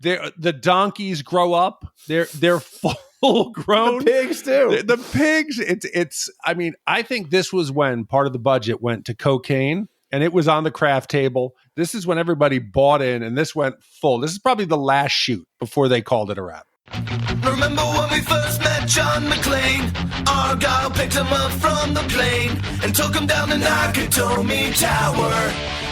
The donkeys grow up. They're full grown. The pigs too. The pigs. It's. I mean, I think this was when part of the budget went to cocaine, and it was on the craft table. This is when everybody bought in, and this went full. This is probably the last shoot before they called it a wrap. Remember when we first met John McClane? Argyle picked him up from the plane and took him down the Nakatomi Tower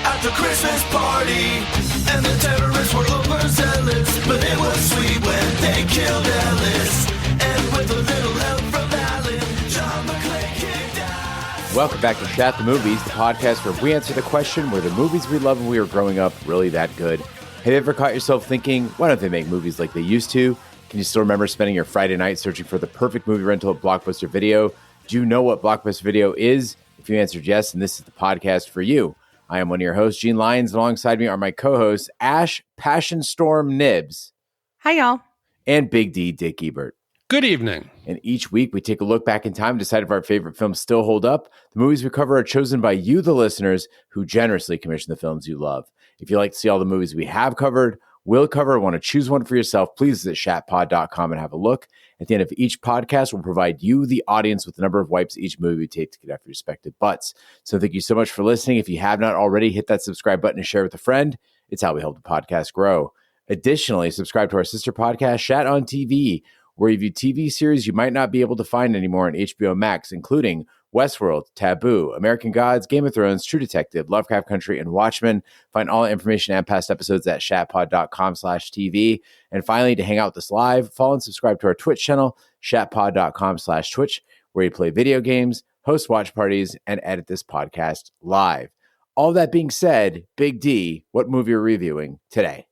at the Christmas party. And the terrorists were overzealous, but it was sweet when they killed Ellis. And with a little help from Alan, John McClane kicked ass. Welcome back to Shat The Movies, the podcast where we answer the question, were the movies we loved when we were growing up really that good? Have you ever caught yourself thinking, why don't they make movies like they used to? Can you still remember spending your Friday night searching for the perfect movie rental at Blockbuster Video? Do you know what Blockbuster Video is? If you answered yes, then this is the podcast for you. I am one of your hosts, Gene Lyons. Alongside me are my co-hosts, Ash Passion Storm Nibs. Hi, y'all. And Big D, Dick Ebert. Good evening. And each week we take a look back in time and decide if our favorite films still hold up. The movies we cover are chosen by you, the listeners, who generously commission the films you love. If you'd like to see all the movies we have covered, will cover, want to choose one for yourself, please visit shatpod.com and have a look. At the end of each podcast, we'll provide you, the audience, with the number of wipes each movie we take to get after your respective butts. So thank you so much for listening. If you have not already, hit that subscribe button and share with a friend. It's how we help the podcast grow. Additionally, subscribe to our sister podcast, Shat on TV, where we review TV series you might not be able to find anymore on HBO Max, including Westworld, Taboo, American Gods, Game of Thrones, True Detective, Lovecraft Country, and Watchmen. Find all information and past episodes at shatpod.com/TV. And finally, to hang out with us live, follow and subscribe to our Twitch channel, shatpod.com/Twitch, where we play video games, host watch parties, and edit this podcast live. All that being said, Big D, what movie are we reviewing today?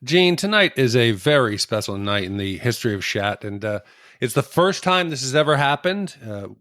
Gene, tonight is a very special night in the history of Shat, and it's the first time this has ever happened.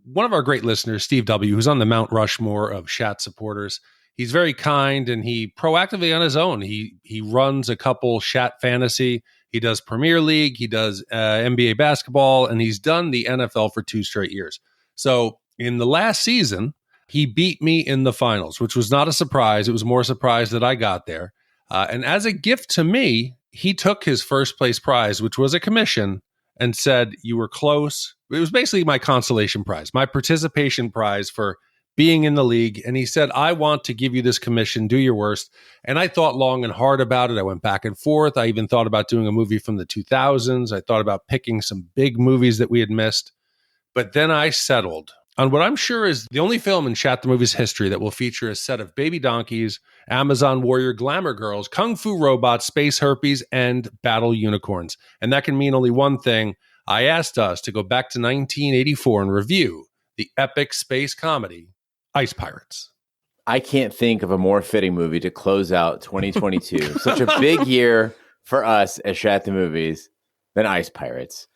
One of our great listeners, Steve W., who's on the Mount Rushmore of Shat supporters, he's very kind, and he proactively on his own. He runs a couple Shat fantasy. He does Premier League. He does NBA basketball, and he's done the NFL for 2 straight years. So in the last season, he beat me in the finals, which was not a surprise. It was more a surprise that I got there. And as a gift to me, he took his first place prize, which was a commission, and said, you were close. It was basically my consolation prize, my participation prize for being in the league. And he said, I want to give you this commission, do your worst. And I thought long and hard about it. I went back and forth. I even thought about doing a movie from the 2000s. I thought about picking some big movies that we had missed. But then I settled on what I'm sure is the only film in Shat the Movies history that will feature a set of baby donkeys, Amazon warrior glamour girls, kung fu robots, space herpes, and battle unicorns. And that can mean only one thing. I asked us to go back to 1984 and review the epic space comedy, Ice Pirates. I can't think of a more fitting movie to close out 2022. Such a big year for us at Shat the Movies than Ice Pirates.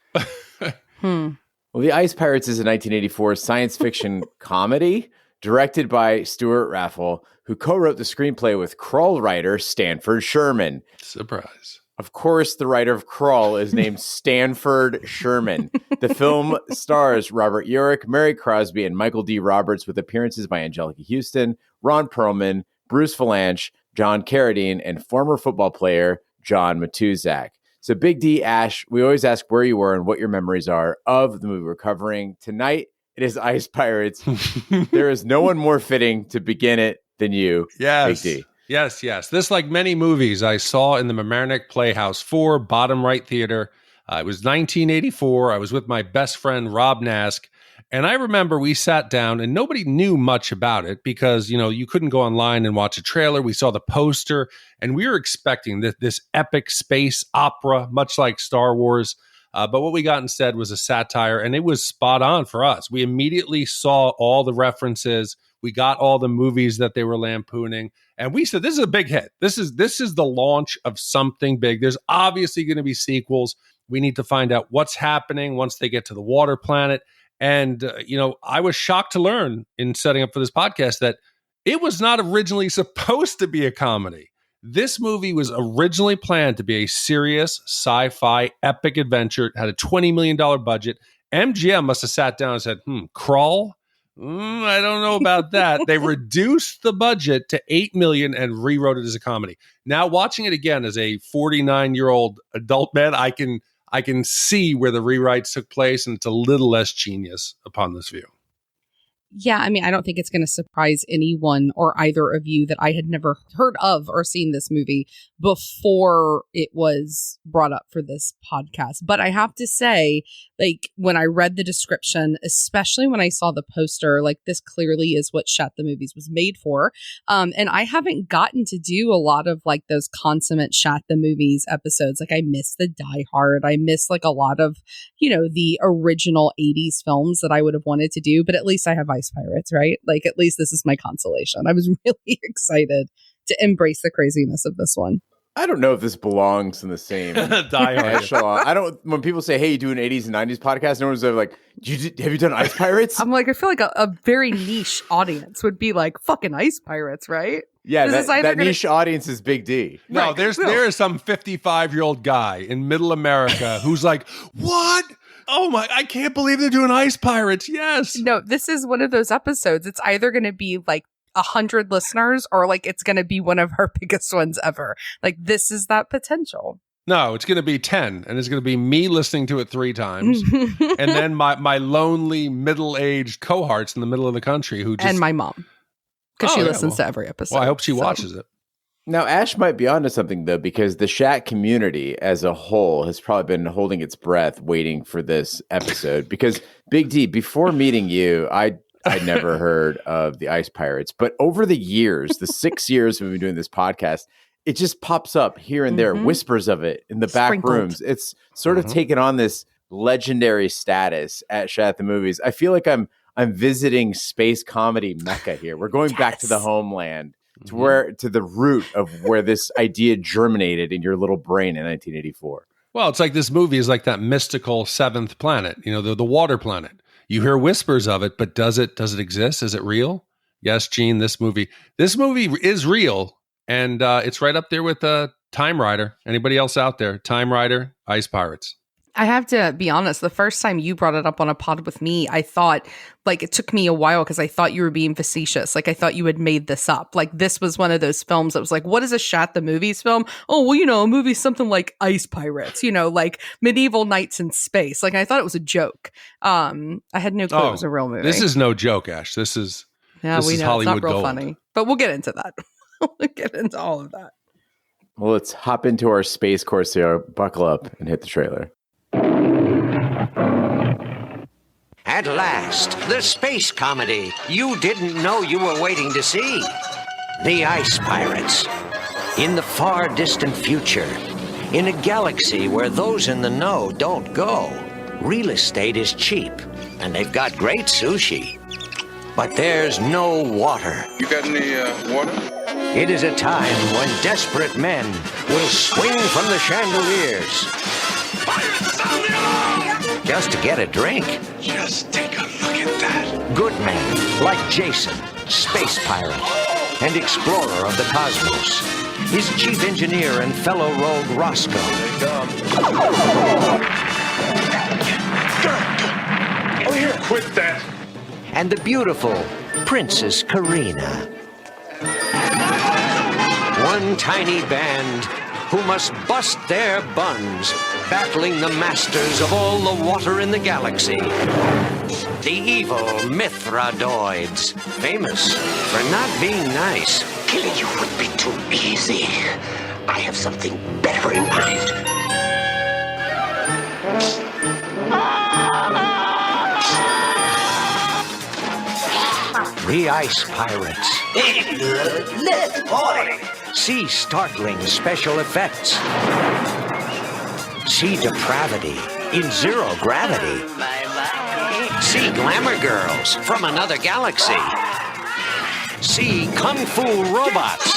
Well, The Ice Pirates is a 1984 science fiction comedy directed by Stuart Raffle, who co-wrote the screenplay with Krull writer Stanford Sherman. Surprise. Of course, the writer of Krull is named Stanford Sherman. The film stars Robert Urich, Mary Crosby, and Michael D. Roberts, with appearances by Anjelica Huston, Ron Perlman, Bruce Valanche, John Carradine, and former football player John Matuzak. So Big D, Ash, we always ask where you were and what your memories are of the movie we're covering. Tonight, it is Ice Pirates. There is no one more fitting to begin it than you, Yes. Big D. Yes. This, like many movies I saw in the Mamaroneck Playhouse 4, bottom right theater. It was 1984. I was with my best friend, Rob Nask. And I remember we sat down and nobody knew much about it because, you couldn't go online and watch a trailer. We saw the poster and we were expecting this epic space opera, much like Star Wars. But what we got instead was a satire, and it was spot on for us. We immediately saw all the references. We got all the movies that they were lampooning. And we said, this is a big hit. This is the launch of something big. There's obviously going to be sequels. We need to find out what's happening once they get to the water planet. And, I was shocked to learn in setting up for this podcast that it was not originally supposed to be a comedy. This movie was originally planned to be a serious sci-fi epic adventure. It had a $20 million budget. MGM must have sat down and said, Krull? I don't know about that. They reduced the budget to $8 million and rewrote it as a comedy. Now, watching it again as a 49-year-old adult man, I can see where the rewrites took place, and it's a little less genius upon this view. Yeah, I mean, I don't think it's going to surprise anyone or either of you that I had never heard of or seen this movie before it was brought up for this podcast. But I have to say, like, when I read the description, especially when I saw the poster, like, this clearly is what Shat the Movies was made for. And I haven't gotten to do a lot of, like, those consummate Shat the Movies episodes. Like, I miss the Die Hard. I miss, like, a lot of, you know, the original 80s films that I would have wanted to do. But at least I have Ice Pirates, right? Like, at least this is my consolation. I was really excited to embrace the craziness of this one. I don't know if this belongs in the same echelon. I don't. When people say, "Hey, you do an '80s and '90s podcast," no one's ever like, "Have you done Ice Pirates?" I'm like, I feel like a very niche audience would be like, "Fucking Ice Pirates," right? Yeah, that niche audience is Big D. No, Right, there is some 55-year-old guy in Middle America who's like, "What? Oh my! I can't believe they're doing Ice Pirates." Yes. No, this is one of those episodes. It's either going to be like 100 listeners or like it's going to be one of our biggest ones ever. Like, this is that potential. No, it's going to be 10, and it's going to be me listening to it 3 times, and then my lonely middle-aged cohorts in the middle of the country who just And my mom, because she listens to every episode. Well, I hope she watches it. Now, Ash might be onto something, though, because the Shat community as a whole has probably been holding its breath waiting for this episode. Because, Big D, before meeting you, I'd never heard of the Ice Pirates. But over the years, the 6 years we've been doing this podcast, it just pops up here and there, whispers of it in the back rooms. It's sort of taken on this legendary status at Shat the Movies. I feel like I'm visiting space comedy mecca here. We're going back to the homeland. To the root of where this idea germinated in your little brain in 1984. Well, it's like this movie is like that mystical 7th planet, you know, the water planet. You hear whispers of it, but does it exist? Is it real? Yes, Gene, this movie is real, and it's right up there with Time Rider. Anybody else out there? Time Rider, Ice Pirates. I have to be honest, the first time you brought it up on a pod with me, I thought, like, it took me a while because I thought you were being facetious. Like, I thought you had made this up. Like, this was one of those films that was like, what is a Shat the Movies film? Oh, well, you know, a movie something like Ice Pirates, you know, like medieval knights in space. Like, I thought it was a joke. I had no clue it was a real movie. This is no joke, Ash. This is Hollywood it's not real gold. funny. But we'll get into that. We'll get into all of that. Well, let's hop into our Space Corsair, buckle up, and hit the trailer. At last, the space comedy you didn't know you were waiting to see. The Ice Pirates. In the far distant future, in a galaxy where those in the know don't go, real estate is cheap, and they've got great sushi. But there's no water. You got any water? It is a time when desperate men will swing from the chandeliers. Pirates, sound the alarm! Just to get a drink. Just take a look at that. Good men like Jason, space pirate, and explorer of the cosmos. His chief engineer and fellow rogue Roscoe. Oh, here, quit that. And the beautiful Princess Karina. One tiny band who must bust their buns, battling the masters of all the water in the galaxy. The evil Mithradoids, famous for not being nice. Killing you would be too easy. I have something better in mind. The Ice Pirates. See startling special effects. See depravity in zero gravity. See glamour girls from another galaxy. See kung fu robots.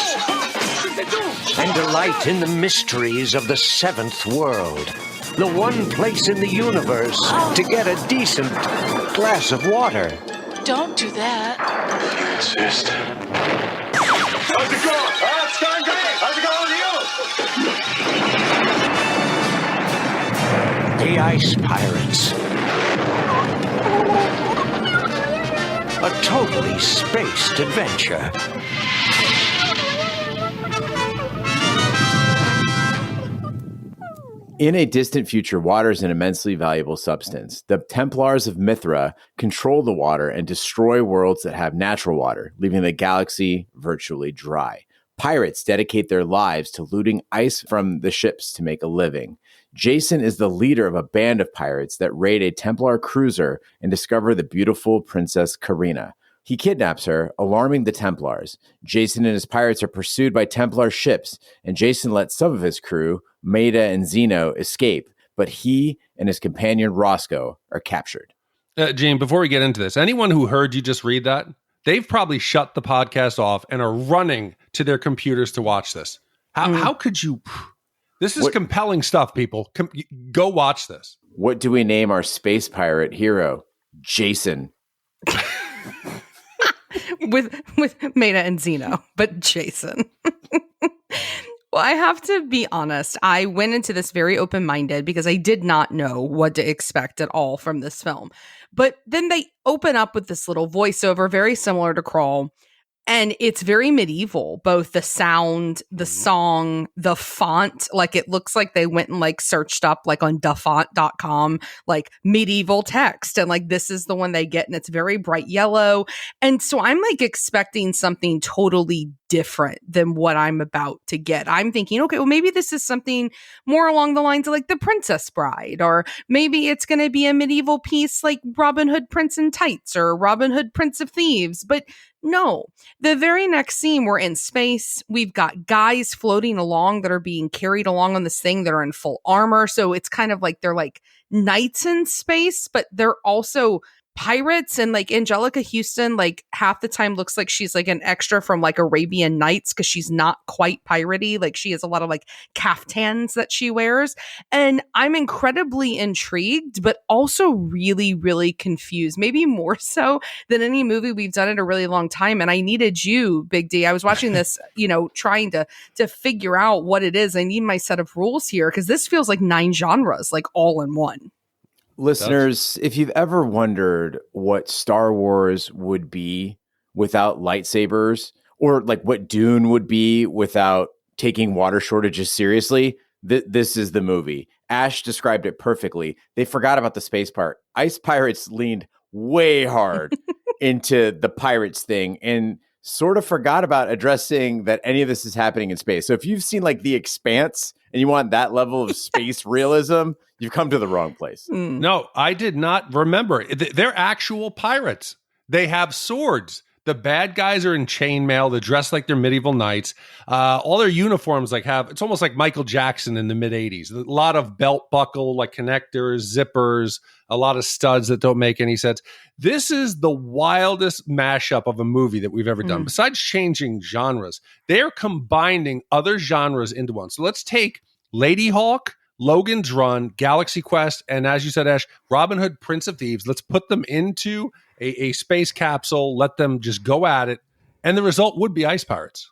And delight in the mysteries of the 7th world. The one place in the universe to get a decent glass of water. Don't do that. Insist. How's it going? It's going great. How's it going with you? The Ice Pirates. a totally spaced adventure. In a distant future, water is an immensely valuable substance. The Templars of Mithra control the water and destroy worlds that have natural water, leaving the galaxy virtually dry. Pirates dedicate their lives to looting ice from the ships to make a living. Jason is the leader of a band of pirates that raid a Templar cruiser and discover the beautiful Princess Karina. He kidnaps her, alarming the Templars. Jason and his pirates are pursued by Templar ships, and Jason lets some of his crew, Maida and Zeno, escape, but he and his companion Roscoe are captured. Gene, before we get into this, anyone who heard you just read that, they've probably shut the podcast off and are running to their computers to watch this. How could you? This is compelling stuff, people. Go watch this. What do we name our space pirate hero? Jason. with Maida and Zeno, but Jason. Well, I have to be honest. I went into this very open-minded because I did not know what to expect at all from this film. But then they open up with this little voiceover, very similar to Crawl. And it's very medieval, both the sound, the song, the font. Like, it looks like they went and like searched up like on dafont.com, like medieval text. And like, this is the one they get. And it's very bright yellow. And so I'm like expecting something totally different than what I'm about to get. I'm thinking, okay, well, maybe this is something more along the lines of like The Princess Bride, or maybe it's going to be a medieval piece like Robin Hood Prince in Tights or Robin Hood Prince of Thieves. But no, the very next scene, we're in space. We've got guys floating along that are being carried along on this thing that are in full armor. So it's kind of like they're like knights in space, but they're also pirates. And like Anjelica Huston, like half the time looks like she's like an extra from like Arabian Nights because she's not quite piratey. Like she has a lot of like caftans that she wears. And I'm incredibly intrigued, but also really, really confused, maybe more so than any movie we've done in a really long time. And I needed you, Big D. I was watching this, trying to figure out what it is. I need my set of rules here because this feels like 9 genres, like all in one. Listeners, if you've ever wondered what Star Wars would be without lightsabers, or like what Dune would be without taking water shortages seriously, this is the movie. Ash described it perfectly. They forgot about the space part. Ice Pirates leaned way hard into the pirates thing and sort of forgot about addressing that any of this is happening in space. So if you've seen like The Expanse and you want that level of space realism, you've come to the wrong place. No, I did not remember. They're actual pirates. They have swords. The bad guys are in chainmail. They're dressed like they're medieval knights. All their uniforms it's almost like Michael Jackson in the mid 80s. A lot of belt buckle, like connectors, zippers, a lot of studs that don't make any sense. This is the wildest mashup of a movie that we've ever done. Besides changing genres, they're combining other genres into one. So let's take Lady Hawk, Logan's Run, Galaxy Quest, and as you said, Ash, Robin Hood, Prince of Thieves. Let's put them into a space capsule, let them just go at it, and the result would be Ice Pirates.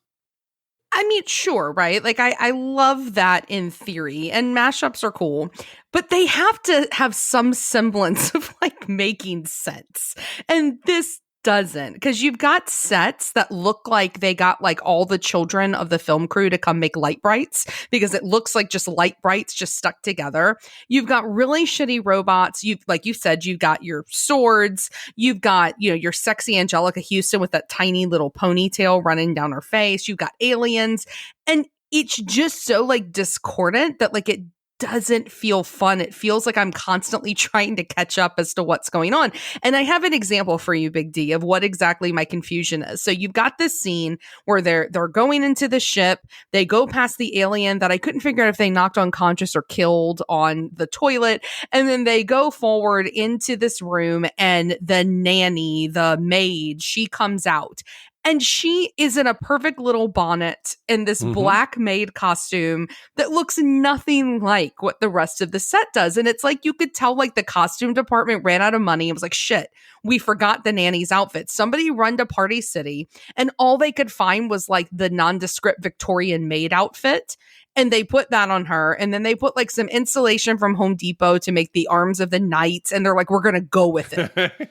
I mean, sure, right? Like, I love that in theory, and mashups are cool, but they have to have some semblance of, like, making sense. And this doesn't, because you've got sets that look like they got like all the children of the film crew to come make light brights because it looks like just light brights just stuck together. You've got really shitty robots. Like you said, you've got your swords. You've got, your sexy Anjelica Huston with that tiny little ponytail running down her face. You've got aliens, and it's just so like discordant that like it doesn't feel fun. It feels like I'm constantly trying to catch up as to what's going on. And I have an example for you, Big D, of what exactly my confusion is. So you've got this scene where they're going into the ship. They go past the alien that I couldn't figure out if they knocked unconscious or killed on the toilet. And then they go forward into this room, and the nanny, the maid, she comes out. And she is in a perfect little bonnet in this black maid costume that looks nothing like what the rest of the set does. And it's like you could tell like the costume department ran out of money. It was like, shit, we forgot the nanny's outfit. Somebody run to Party City, and all they could find was like the nondescript Victorian maid outfit. And they put that on her. And then they put like some insulation from Home Depot to make the arms of the knights. And they're like, we're going to go with it.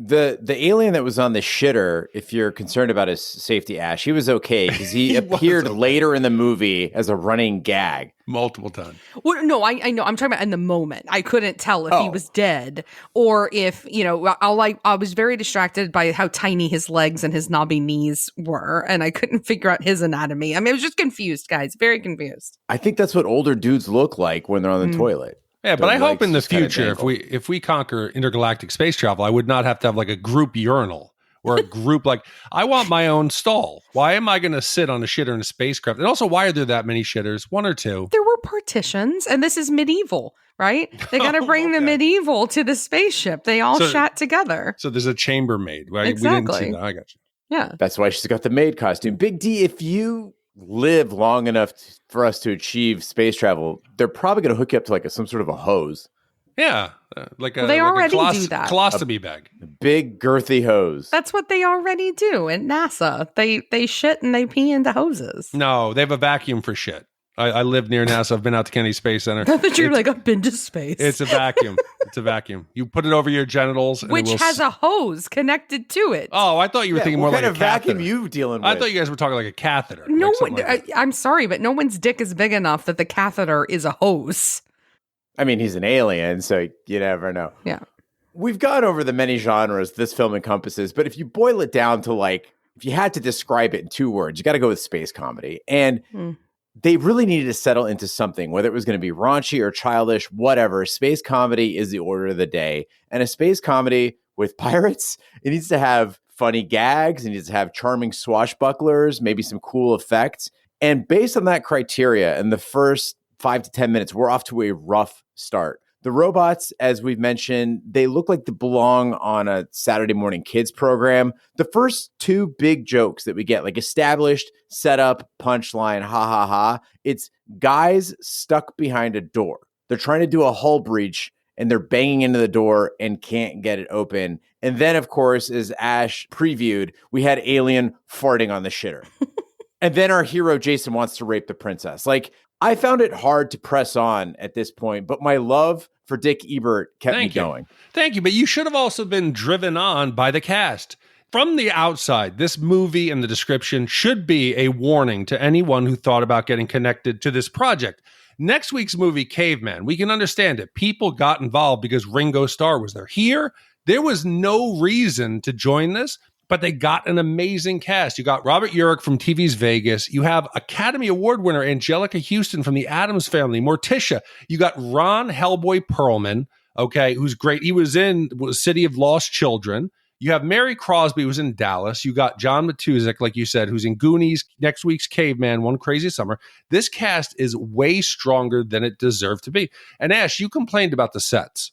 The alien that was on the shitter, if you're concerned about his safety, Ash, he was okay because he appeared later in the movie as a running gag. Multiple times. Well, no, I know. I'm talking about in the moment. I couldn't tell if he was dead or if, I was very distracted by how tiny his legs and his knobby knees were, and I couldn't figure out his anatomy. I mean, I was just confused, guys. Very confused. I think that's what older dudes look like when they're on the toilet. Yeah, but I hope in the future, if we conquer intergalactic space travel, I would not have to have like a group urinal or a group I want my own stall. Why am I going to sit on a shitter in a spacecraft? And also, why are there that many shitters? One or two? There were partitions, and this is medieval, right? They got to bring the medieval to the spaceship. They all shat together. So there's a chambermaid, right? Exactly. We didn't see that. I got you. Yeah. That's why she's got the maid costume. Big D, if you live long enough for us to achieve space travel, they're probably going to hook you up to some sort of a hose. Yeah, they already do that. Colostomy bag, a big girthy hose. That's what they already do at NASA. They shit and they pee into hoses. No, they have a vacuum for shit. I live near NASA. I've been out to Kennedy Space Center. I thought you were I've been to space. It's a vacuum. It's a vacuum. You put it over your genitals, and which has a hose connected to it. Oh, I thought you were thinking more like a catheter. What kind of vacuum you dealing with? I thought you guys were talking like a catheter. No, I'm sorry, but no one's dick is big enough that the catheter is a hose. I mean, he's an alien, so you never know. Yeah. We've gone over the many genres this film encompasses, but if you boil it down to if you had to describe it in 2 words, you got to go with space comedy. And they really needed to settle into something, whether it was going to be raunchy or childish, whatever. Space comedy is the order of the day. And a space comedy with pirates, it needs to have funny gags. It needs to have charming swashbucklers, maybe some cool effects. And based on that criteria, in the first 5 to 10 minutes, we're off to a rough start. The robots, as we've mentioned, they look like they belong on a Saturday morning kids program. The first 2 big jokes that we get, established, setup, punchline, ha ha ha. It's guys stuck behind a door. They're trying to do a hull breach and they're banging into the door and can't get it open. And then, of course, as Ash previewed, we had Alien farting on the shitter. And then our hero, Jason, wants to rape the princess. I found it hard to press on at this point, but my love for Dick Ebert kept me going. Thank you. But you should have also been driven on by the cast. From the outside, this movie and the description should be a warning to anyone who thought about getting connected to this project. Next week's movie, Caveman, we can understand it. People got involved because Ringo Starr was there. Here, there was no reason to join this, but they got an amazing cast. You got Robert Urich from TV's Vegas. You have Academy Award winner Anjelica Huston from the Addams Family, Morticia. You got Ron Hellboy Perlman, who's great. He was in City of Lost Children. You have Mary Crosby, who's in Dallas. You got John Matuszak, like you said, who's in Goonies, next week's Caveman, One Crazy Summer. This cast is way stronger than it deserved to be. And Ash, you complained about the sets.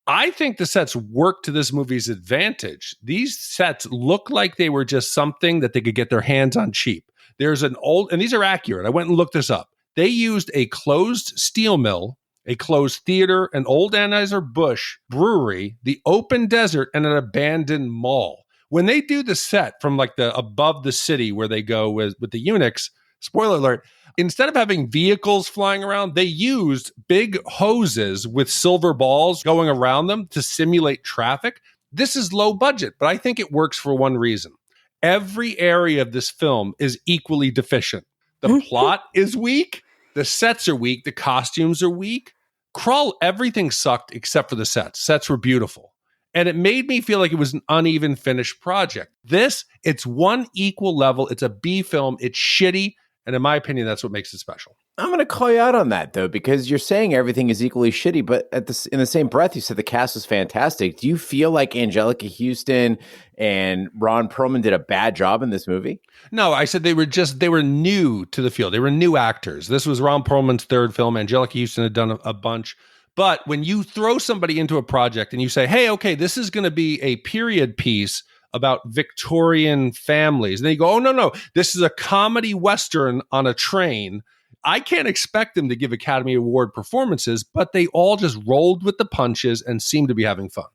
I think the sets work to this movie's advantage. These sets look like they were just something that they could get their hands on cheap. There's an old, and these are accurate. I went and looked this up. They used a closed steel mill, a closed theater, an old Anheuser-Busch brewery, the open desert, and an abandoned mall. When they do the set from the above the city where they go with the eunuchs, spoiler alert, instead of having vehicles flying around, they used big hoses with silver balls going around them to simulate traffic. This is low budget, but I think it works for one reason. Every area of this film is equally deficient. The plot is weak. The sets are weak. The costumes are weak. Everything sucked except for the sets. Sets were beautiful. And it made me feel like it was an uneven finished project. It's one equal level. It's a B film. It's shitty. And in my opinion, that's what makes it special. I'm going to call you out on that, though, because you're saying everything is equally shitty, but in the same breath, you said the cast was fantastic. Do you feel like Anjelica Huston and Ron Perlman did a bad job in this movie? No, I said they were new to the field. They were new actors. This was Ron Perlman's 3rd film. Anjelica Huston had done a bunch. But when you throw somebody into a project and you say, hey, okay, this is going to be a period piece about Victorian families. And they go, oh, no, this is a comedy Western on a train. I can't expect them to give Academy Award performances, but they all just rolled with the punches and seemed to be having fun.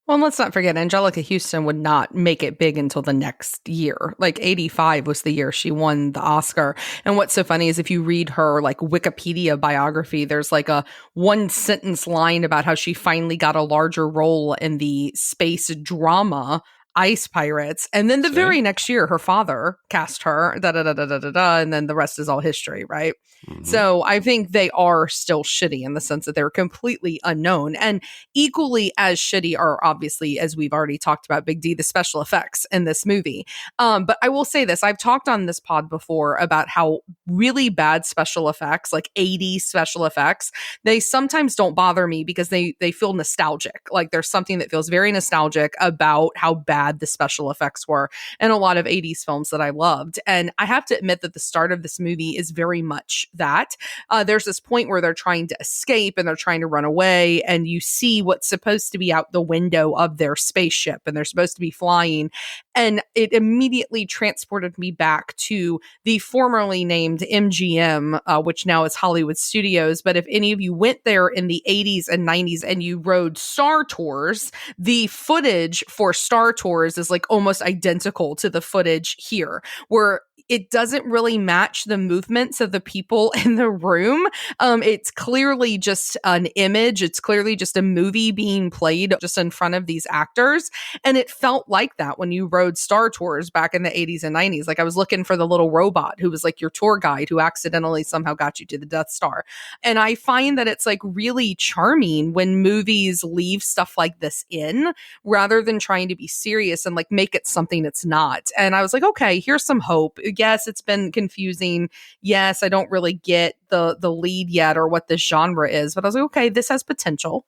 Well, and let's not forget, Anjelica Huston would not make it big until the next year. Like 85 was the year she won the Oscar. And what's so funny is if you read her like Wikipedia biography, there's like a one sentence line about how she finally got a larger role in the space drama Ice Pirates. And then the very next year, her father cast her, and then the rest is all history, right? Mm-hmm. So I think they are still shitty in the sense that they're completely unknown. And equally as shitty are obviously, as we've already talked about, Big D, the special effects in this movie. But I will say this, I've talked on this pod before about how really bad special effects, like 80s special effects, they sometimes don't bother me because they feel nostalgic. Like there's something that feels very nostalgic about how bad the special effects were in a lot of 80s films that I loved. And I have to admit that the start of this movie is very much that. There's this point where they're trying to escape and they're trying to run away, and you see what's supposed to be out the window of their spaceship, and they're supposed to be flying. And it immediately transported me back to the formerly named MGM, which now is Hollywood Studios. But if any of you went there in the 80s and 90s and you rode Star Tours, the footage for Star Tours is like almost identical to the footage here, where it doesn't really match the movements of the people in the room. It's clearly just an image. It's clearly just a movie being played just in front of these actors. And it felt like that when you rode Star Tours back in the 80s and 90s. Like I was looking for the little robot who was like your tour guide who accidentally somehow got you to the Death Star. And I find that it's like really charming when movies leave stuff like this in rather than trying to be serious and like make it something it's not. And I was like, okay, here's some hope. Yes, it's been confusing. Yes, I don't really get the lead yet or what this genre is, but I was like, okay, this has potential.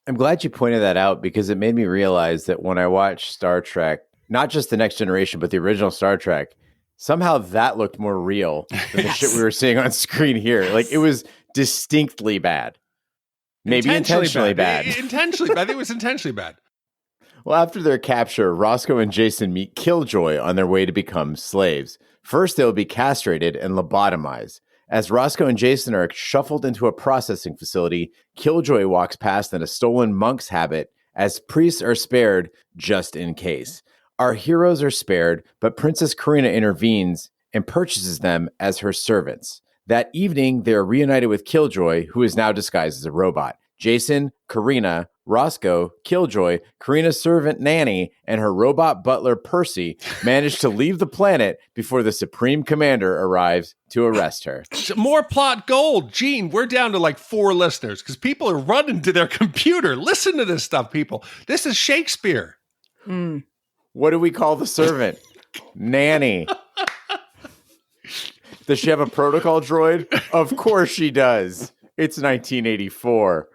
I'm glad you pointed that out because it made me realize that when I watched Star Trek, not just The Next Generation, but the original Star Trek, somehow that looked more real than the shit we were seeing on screen here. Like it was distinctly bad. Maybe intentionally bad. Intentionally bad. I think it was intentionally bad. Well, after their capture, Roscoe and Jason meet Killjoy on their way to become slaves. First, they will be castrated and lobotomized. As Roscoe and Jason are shuffled into a processing facility, Killjoy walks past in a stolen monk's habit, as priests are spared just in case. Our heroes are spared, but Princess Karina intervenes and purchases them as her servants. That evening, they are reunited with Killjoy, who is now disguised as a robot. Jason, Karina, Roscoe, Killjoy, Karina's servant Nanny, and her robot butler Percy manage to leave the planet before the Supreme Commander arrives to arrest her. More plot gold. Gene, we're down to like 4 listeners because people are running to their computer. Listen to this stuff, people. This is Shakespeare. What do we call the servant? Nanny. Does she have a protocol droid? Of course she does. It's 1984.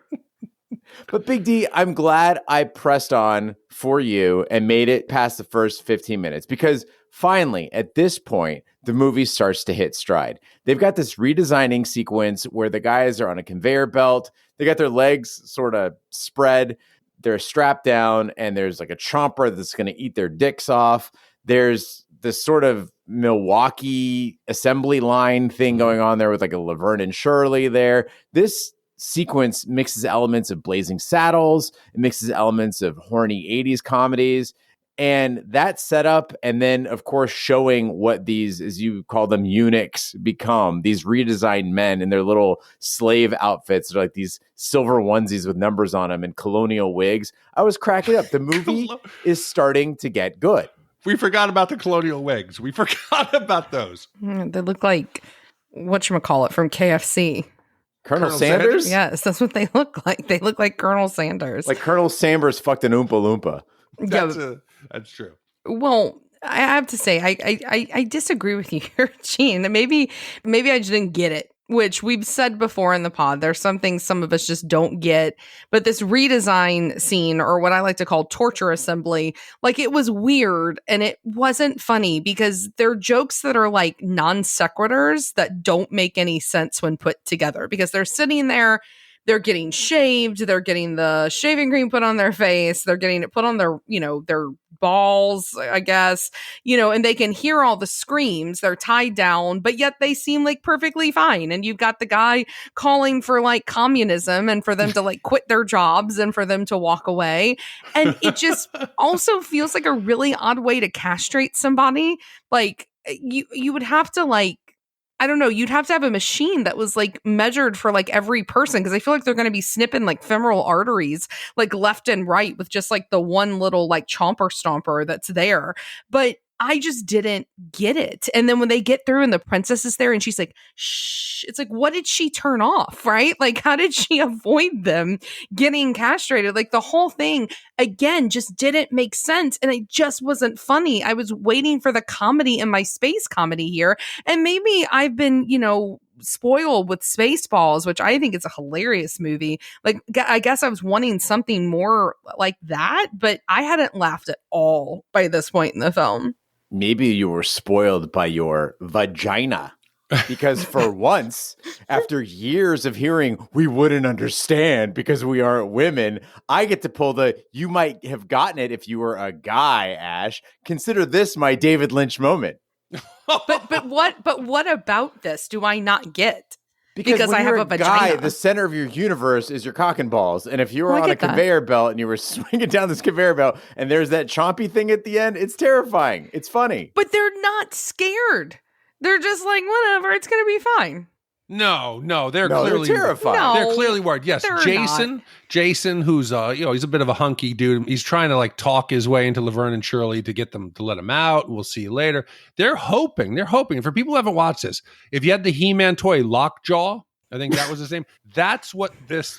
But Big D, I'm glad I pressed on for you and made it past the first 15 minutes because finally, at this point, the movie starts to hit stride. They've got this redesigning sequence where the guys are on a conveyor belt. They got their legs sort of spread. They're strapped down and there's like a chomper that's going to eat their dicks off. There's this sort of Milwaukee assembly line thing going on there with like a Laverne and Shirley there. This sequence mixes elements of Blazing Saddles. It mixes elements of horny 80s comedies. And that setup, and then, of course, showing what these, as you call them, eunuchs become, these redesigned men in their little slave outfits, like these silver onesies with numbers on them and colonial wigs. I was cracking up. The movie is starting to get good. We forgot about the colonial wigs. We forgot about those. They look like, whatchamacallit, from KFC. Colonel Sanders? Yes, that's what they look like. They look like Colonel Sanders. Like Colonel Sanders fucked an Oompa Loompa. That's true. Well, I have to say, I disagree with you here, Gene. Maybe I just didn't get it, which we've said before in the pod. There's some things some of us just don't get. But this redesign scene, or what I like to call torture assembly, like it was weird and it wasn't funny because they're jokes that are like non sequiturs that don't make any sense when put together because they're sitting there they're getting shaved, they're getting the shaving cream put on their face, they're getting it put on their, their balls, I guess, and they can hear all the screams. They're tied down, but yet they seem like perfectly fine. And you've got the guy calling for like communism and for them to like quit their jobs and for them to walk away. And it just also feels like a really odd way to castrate somebody. Like you would have to like, I don't know, you'd have to have a machine that was like measured for like every person, because I feel like they're going to be snipping like femoral arteries like left and right with just like the one little like chomper stomper that's there. But I just didn't get it. And then when they get through and the princess is there and she's like, shh, it's like, what did she turn off? Right? Like, how did she avoid them getting castrated? Like the whole thing, again, just didn't make sense. And it just wasn't funny. I was waiting for the comedy in my space comedy here. And maybe I've been, spoiled with Spaceballs, which I think is a hilarious movie. Like, I guess I was wanting something more like that, but I hadn't laughed at all by this point in the film. Maybe you were spoiled by your vagina. Because for once, after years of hearing we wouldn't understand because we aren't women, I get to pull the you might have gotten it if you were a guy, Ash. Consider this my David Lynch moment. But what about this do I not get? Because I have a vagina. Guy, the center of your universe is your cock and balls. And if you were on a conveyor belt and you were swinging down this conveyor belt and there's that chompy thing at the end, it's terrifying. It's funny. But they're not scared. They're just like, whatever, it's going to be fine. No, they're clearly terrified. No, they're clearly worried. Yes, Jason, who's he's a bit of a hunky dude. He's trying to like talk his way into Laverne and Shirley to get them to let him out. We'll see you later. They're hoping. For people who haven't watched this, if you had the He-Man toy Lockjaw, I think that was his name. That's what this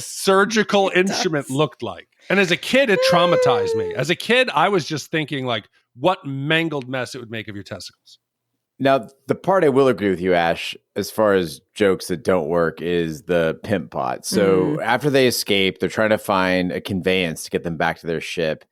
surgical instrument looked like. And as a kid, it traumatized me. As a kid, I was just thinking like, what mangled mess it would make of your testicles. Now, the part I will agree with you, Ash, as far as jokes that don't work is the pimp pot. So after they escape, they're trying to find a conveyance to get them back to their ship.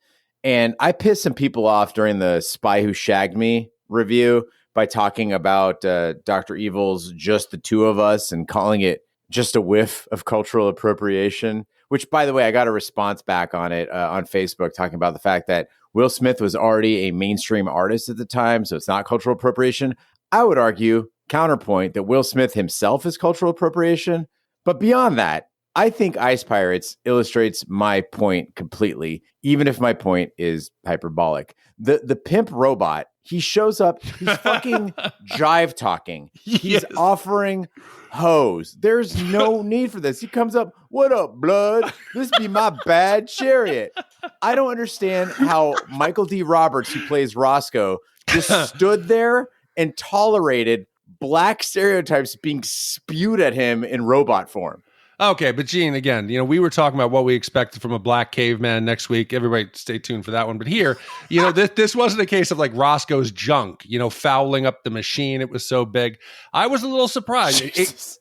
And I pissed some people off during the Spy Who Shagged Me review by talking about Dr. Evil's Just the Two of Us and calling it just a whiff of cultural appropriation, which, by the way, I got a response back on it on Facebook talking about the fact that Will Smith was already a mainstream artist at the time, so it's not cultural appropriation. I would argue, counterpoint, that Will Smith himself is cultural appropriation. But beyond that, I think Ice Pirates illustrates my point completely, even if my point is hyperbolic. The pimp robot, he shows up, he's fucking jive talking. He's offering hose. There's no need for this. He comes up, what up, blood? This be my bad chariot. I don't understand how Michael D. Roberts, who plays Roscoe, just stood there and tolerated black stereotypes being spewed at him in robot form. Okay, but Gene, again, we were talking about what we expected from a black caveman next week. Everybody stay tuned for that one. But here, this wasn't a case of like Roscoe's junk, fouling up the machine. It was so big. I was a little surprised.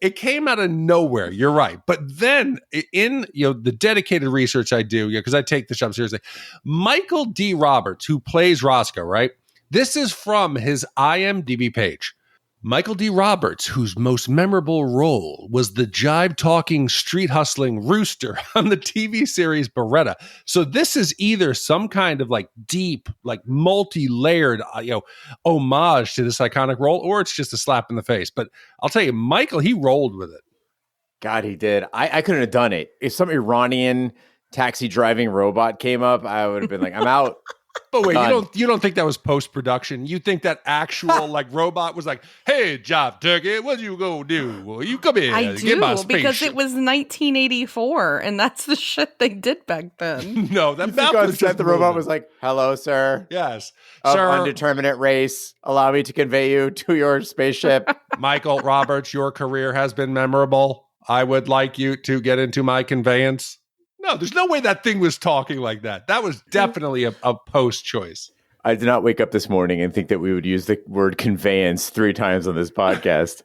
It came out of nowhere. You're right. But then in, the dedicated research I do, because I take this job seriously, Michael D. Roberts, who plays Roscoe, right? This is from his IMDb page. Michael D. Roberts, whose most memorable role was the jive-talking, street-hustling rooster on the TV series Beretta. So this is either some kind of like deep, like multi-layered, homage to this iconic role, or it's just a slap in the face. But I'll tell you, Michael, he rolled with it. God, he did. I couldn't have done it. If some Iranian taxi driving robot came up, I would have been like, I'm out. But wait, you don't think that was post-production? You think that actual like robot was like, "Hey, Jive Turkey, what you gonna do? Well, you come here, I get my do, spaceship." Because it was 1984, and that's the shit they did back then. No, that was just the robot was like, "Hello, sir. Yes, sir. Undeterminate race. Allow me to convey you to your spaceship." Michael Roberts, your career has been memorable. I would like you to get into my conveyance. No, there's no way that thing was talking like that. That was definitely a post choice. I did not wake up this morning and think that we would use the word conveyance 3 times on this podcast.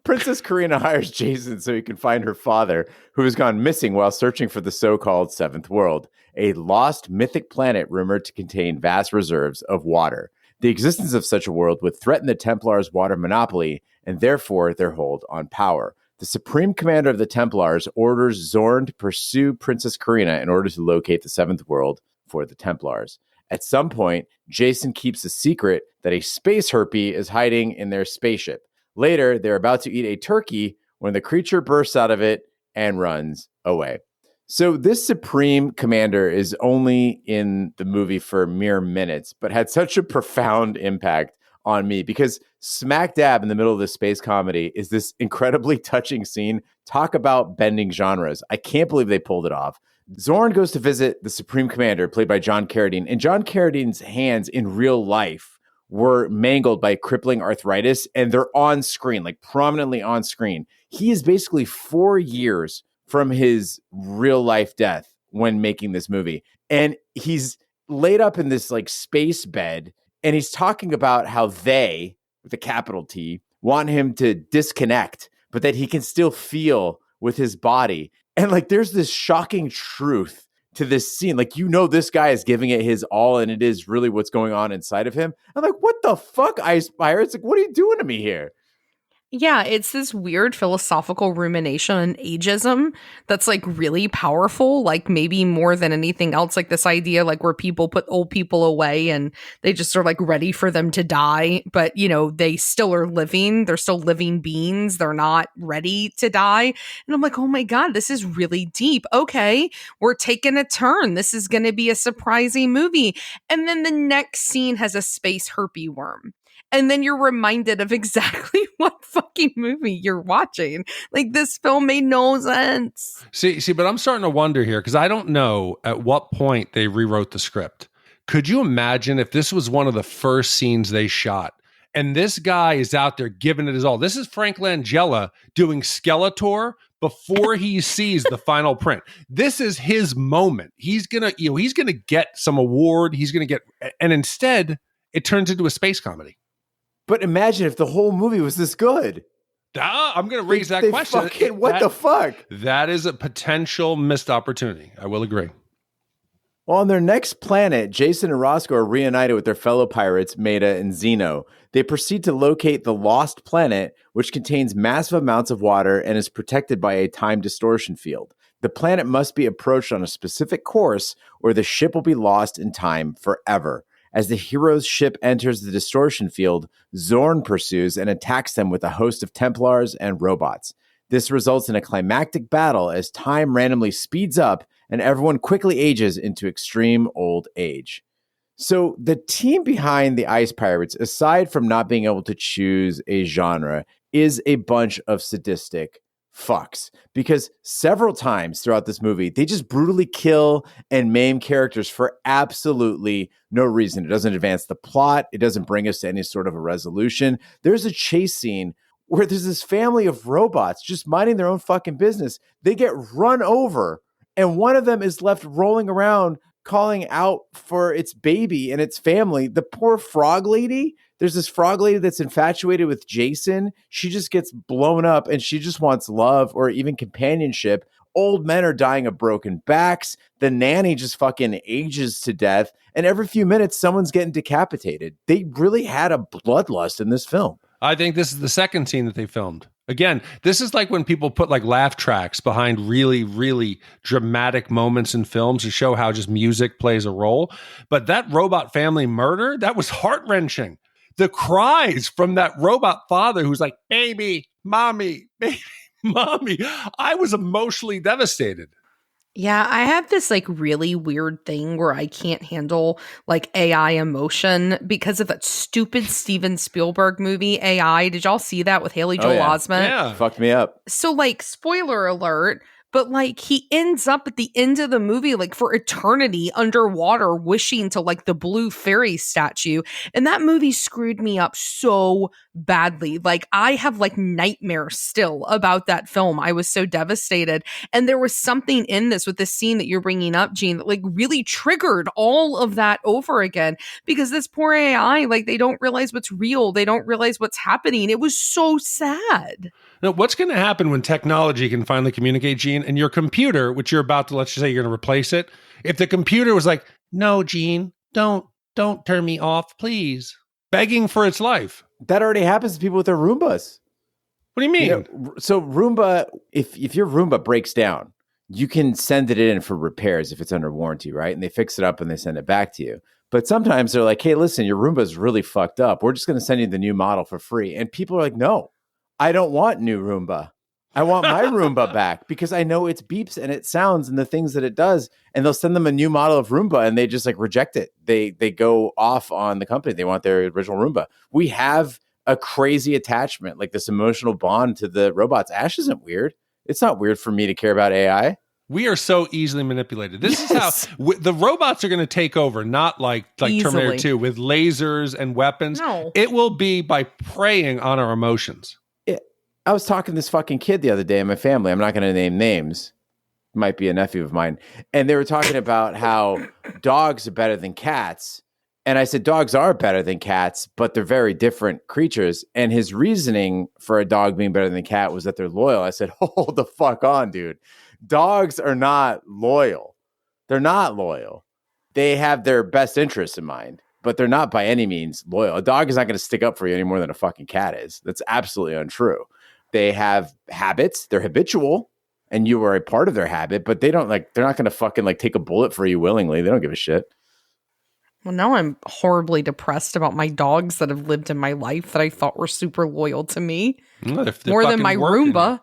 Princess Karina hires Jason so he can find her father, who has gone missing while searching for the so-called Seventh World, a lost mythic planet rumored to contain vast reserves of water. The existence of such a world would threaten the Templars' water monopoly and therefore their hold on power. The Supreme Commander of the Templars orders Zorn to pursue Princess Karina in order to locate the Seventh World for the Templars. At some point, Jason keeps a secret that a space harpy is hiding in their spaceship. Later, they're about to eat a turkey when the creature bursts out of it and runs away. So this Supreme Commander is only in the movie for mere minutes, but had such a profound impact on me because smack dab in the middle of this space comedy is this incredibly touching scene. Talk about bending genres. I can't believe they pulled it off. Zorn goes to visit the Supreme Commander, played by John Carradine, and John Carradine's hands in real life were mangled by crippling arthritis, and they're on screen, like prominently on screen. He is basically 4 years from his real life death when making this movie. And he's laid up in this like space bed, and he's talking about how they, with a capital T, want him to disconnect, but that he can still feel with his body. And like, there's this shocking truth to this scene. Like, you know, this guy is giving it his all, and it is really what's going on inside of him. I'm like, what the fuck, Ice Pirates? Like, what are you doing to me here? Yeah, it's this weird philosophical rumination on ageism that's like really powerful, like maybe more than anything else, like this idea like where people put old people away and they just are like ready for them to die, but you know, they still are living, they're still living beings, they're not ready to die. And I'm like, oh my God, this is really deep. Okay, we're taking a turn. This is going to be a surprising movie. And then the next scene has a space herpy worm. And then you're reminded of exactly what fucking movie you're watching. Like, this film made no sense. See, but I'm starting to wonder here because I don't know at what point they rewrote the script. Could you imagine if this was one of the first scenes they shot and this guy is out there giving it his all? This is Frank Langella doing Skeletor before he sees the final print. This is his moment. He's gonna get some award. And instead, it turns into a space comedy. But imagine if the whole movie was this good. I'm going to raise that question. What the fuck? That is a potential missed opportunity. I will agree. Well, on their next planet, Jason and Roscoe are reunited with their fellow pirates, Maida and Zeno. They proceed to locate the lost planet, which contains massive amounts of water and is protected by a time distortion field. The planet must be approached on a specific course, or the ship will be lost in time forever. As the hero's ship enters the distortion field, Zorn pursues and attacks them with a host of Templars and robots. This results in a climactic battle as time randomly speeds up and everyone quickly ages into extreme old age. So the team behind the Ice Pirates, aside from not being able to choose a genre, is a bunch of sadistic fucks, because several times throughout this movie, they just brutally kill and maim characters for absolutely no reason. It doesn't advance the plot. It doesn't bring us to any sort of a resolution. There's a chase scene where there's this family of robots just minding their own fucking business. They get run over, and one of them is left rolling around calling out for its baby and its family. The poor frog lady. There's this frog lady that's infatuated with Jason. She just gets blown up and she just wants love or even companionship. Old men are dying of broken backs. The nanny just fucking ages to death. And every few minutes, someone's getting decapitated. They really had a bloodlust in this film. I think this is the second scene that they filmed. Again, this is like when people put like laugh tracks behind really, really dramatic moments in films to show how just music plays a role. But that robot family murder, that was heart-wrenching. The cries from that robot father who's like, baby, mommy, baby, mommy. I was emotionally devastated. Yeah, I have this like really weird thing where I can't handle like AI emotion because of that stupid Steven Spielberg movie AI. Did y'all see that with Haley Joel Osment? Yeah. Fucked me up. So like, spoiler alert, but like he ends up at the end of the movie like for eternity underwater wishing to like the blue fairy statue. And that movie screwed me up so badly. Like I have like nightmares still about that film. I was so devastated. And there was something in this with this scene that you're bringing up, Gene, that like really triggered all of that over again, because this poor AI, like they don't realize what's real. They don't realize what's happening. It was so sad. Now, what's going to happen when technology can finally communicate, Gene, and your computer, which you're about to, let's just say you're going to replace it. If the computer was like, no, Gene, don't turn me off, please. Begging for its life. That already happens to people with their Roombas. What do you mean? So Roomba, if your Roomba breaks down, you can send it in for repairs if it's under warranty, right? And they fix it up and they send it back to you. But sometimes they're like, hey, listen, your Roomba's really fucked up. We're just going to send you the new model for free. And people are like, no, I don't want new Roomba. I want my Roomba back because I know it beeps and it sounds and the things that it does. And they'll send them a new model of Roomba and they just like reject it. They go off on the company. They want their original Roomba. We have a crazy attachment, like this emotional bond to the robots. Ash isn't weird. It's not weird for me to care about AI. We are so easily manipulated. This is how the robots are going to take over, not like Terminator 2 with lasers and weapons. No. It will be by preying on our emotions. I was talking to this fucking kid the other day in my family. I'm not going to name names. Might be a nephew of mine. And they were talking about how dogs are better than cats. And I said, dogs are better than cats, but they're very different creatures. And his reasoning for a dog being better than a cat was that they're loyal. I said, hold the fuck on, dude. Dogs are not loyal. They're not loyal. They have their best interests in mind, but they're not by any means loyal. A dog is not going to stick up for you any more than a fucking cat is. That's absolutely untrue. They have habits. They're habitual, and you are a part of their habit, but they're not going to fucking take a bullet for you willingly. They don't give a shit. Well, now I'm horribly depressed about my dogs that have lived in my life that I thought were super loyal to me. Well, they're more than my Roomba.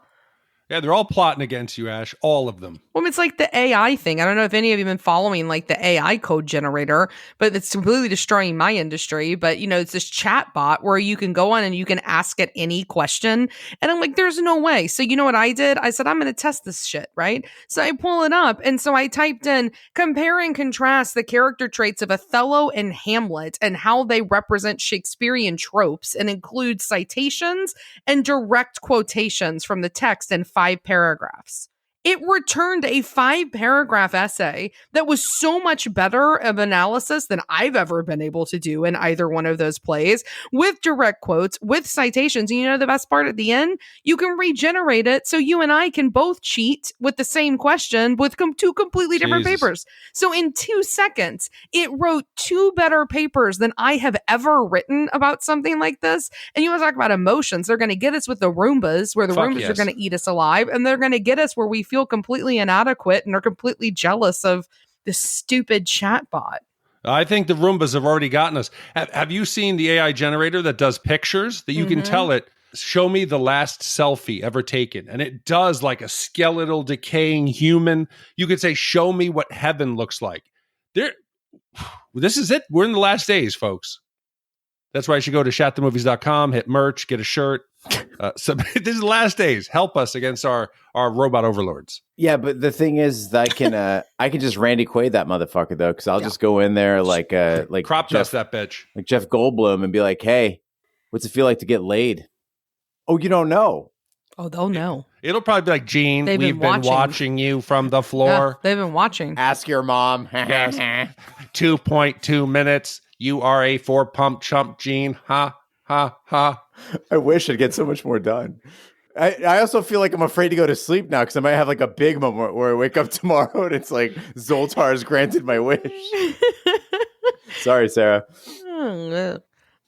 Yeah, they're all plotting against you, Ash. All of them. Well, it's like the AI thing. I don't know if any of you have been following like the AI code generator, but it's completely destroying my industry. But, it's this chat bot where you can go on and you can ask it any question. And I'm like, there's no way. So you know what I did? I said, I'm going to test this shit, right? So I pull it up. And so I typed in, compare and contrast the character traits of Othello and Hamlet and how they represent Shakespearean tropes and include citations and direct quotations from the text in 5 paragraphs. It returned a 5-paragraph essay that was so much better of analysis than I've ever been able to do in either one of those plays, with direct quotes, with citations. And the best part at the end? You can regenerate it so you and I can both cheat with the same question with 2 completely different papers. So in 2 seconds, it wrote 2 better papers than I have ever written about something like this. And you want to talk about emotions. They're going to get us with the Roombas, where the Roombas are going to eat us alive. And they're going to get us where we feel completely inadequate and are completely jealous of this stupid chatbot. I think the Roombas have already gotten us. Have you seen the AI generator that does pictures that you can tell it, show me the last selfie ever taken? And it does like a skeletal decaying human. You could say, show me what heaven looks like. This is it. We're in the last days, folks. That's why you should go to shatthemovies.com, hit merch, get a shirt. So this is the last days. Help us against our robot overlords. Yeah, but the thing is, I can just Randy Quaid that motherfucker though, because I'll just go in there like crop dust that bitch, like Jeff Goldblum, and be like, "Hey, what's it feel like to get laid?" Oh, you don't know? Oh, they'll know. It'll probably be like, Gene, we've been watching you from the floor. Yeah, they've been watching. Ask your mom. 2.2 minutes. You are a 4-pump chump, Gene. Ha, ha, ha. I wish I'd get so much more done. I also feel like I'm afraid to go to sleep now because I might have like a big moment where I wake up tomorrow and it's like Zoltar's granted my wish. Sorry, Sarah.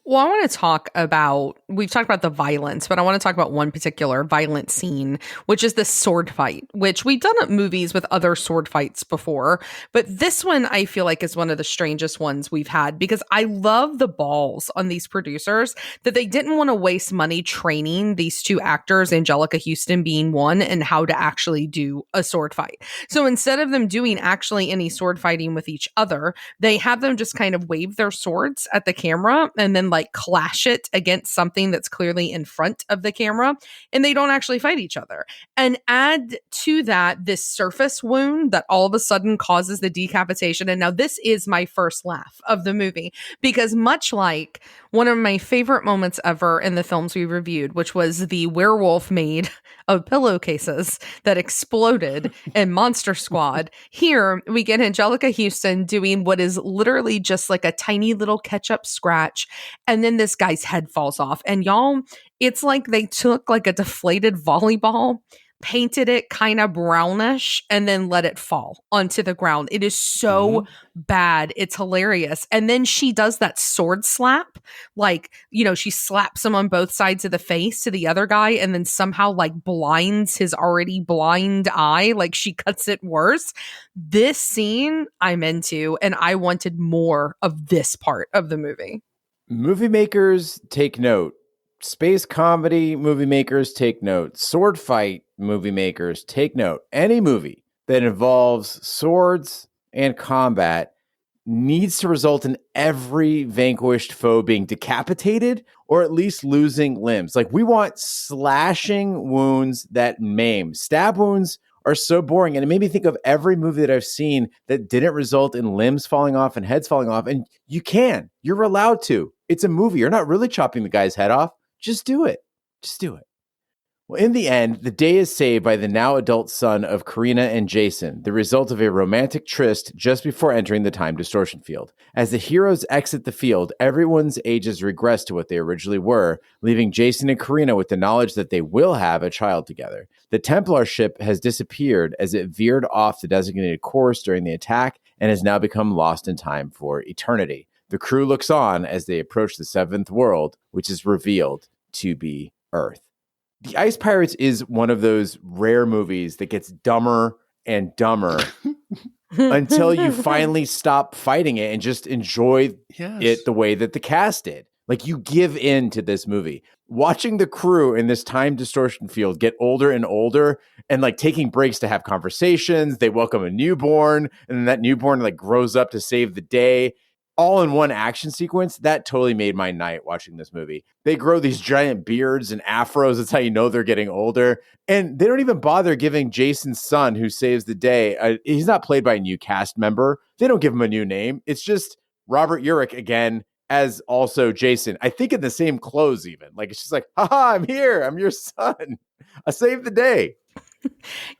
Well, I want to talk about, we've talked about the violence, but I want to talk about one particular violent scene, which is the sword fight, which we've done at movies with other sword fights before. But this one, I feel like, is one of the strangest ones we've had, because I love the balls on these producers that they didn't want to waste money training these 2 actors, Anjelica Huston being one, and how to actually do a sword fight. So instead of them doing actually any sword fighting with each other, they have them just kind of wave their swords at the camera and then like clash it against something that's clearly in front of the camera, and they don't actually fight each other. And add to that this surface wound that all of a sudden causes the decapitation. And now this is my first laugh of the movie, because much like one of my favorite moments ever in the films we reviewed, which was the werewolf made of pillowcases that exploded in Monster Squad, here we get Anjelica Huston doing what is literally just like a tiny little ketchup scratch, and then this guy's head falls off. And y'all, it's like they took like a deflated volleyball, painted it kind of brownish and then let it fall onto the ground. It is so bad. It's hilarious. And then she does that sword slap. Like, you know, she slaps him on both sides of the face to the other guy and then somehow like blinds his already blind eye. Like she cuts it worse. This scene I'm into, and I wanted more of this part of the movie. Movie makers take note. Space comedy movie makers take note. Sword fight movie makers take note. Any movie that involves swords and combat needs to result in every vanquished foe being decapitated or at least losing limbs. Like, we want slashing wounds that maim. Stab wounds are so boring. And it made me think of every movie that I've seen that didn't result in limbs falling off and heads falling off. And you're allowed to. It's a movie. You're not really chopping the guy's head off. Just do it. Just do it. Well, in the end, the day is saved by the now adult son of Karina and Jason, the result of a romantic tryst just before entering the time distortion field. As the heroes exit the field, everyone's ages regress to what they originally were, leaving Jason and Karina with the knowledge that they will have a child together. The Templar ship has disappeared as it veered off the designated course during the attack and has now become lost in time for eternity. The crew looks on as they approach the seventh world, which is revealed to be Earth. The Ice Pirates is one of those rare movies that gets dumber and dumber until you finally stop fighting it and just enjoy it the way that the cast did. Like, you give in to this movie. Watching the crew in this time distortion field get older and older and like taking breaks to have conversations. They welcome a newborn, and then that newborn like grows up to save the day. All in one action sequence, that totally made my night watching this movie. They grow these giant beards and afros. That's how you know they're getting older. And they don't even bother giving Jason's son, who saves the day, he's not played by a new cast member. They don't give him a new name. It's just Robert Urich again as also Jason. I think in the same clothes even. Like, it's just like, haha, I'm here. I'm your son. I saved the day.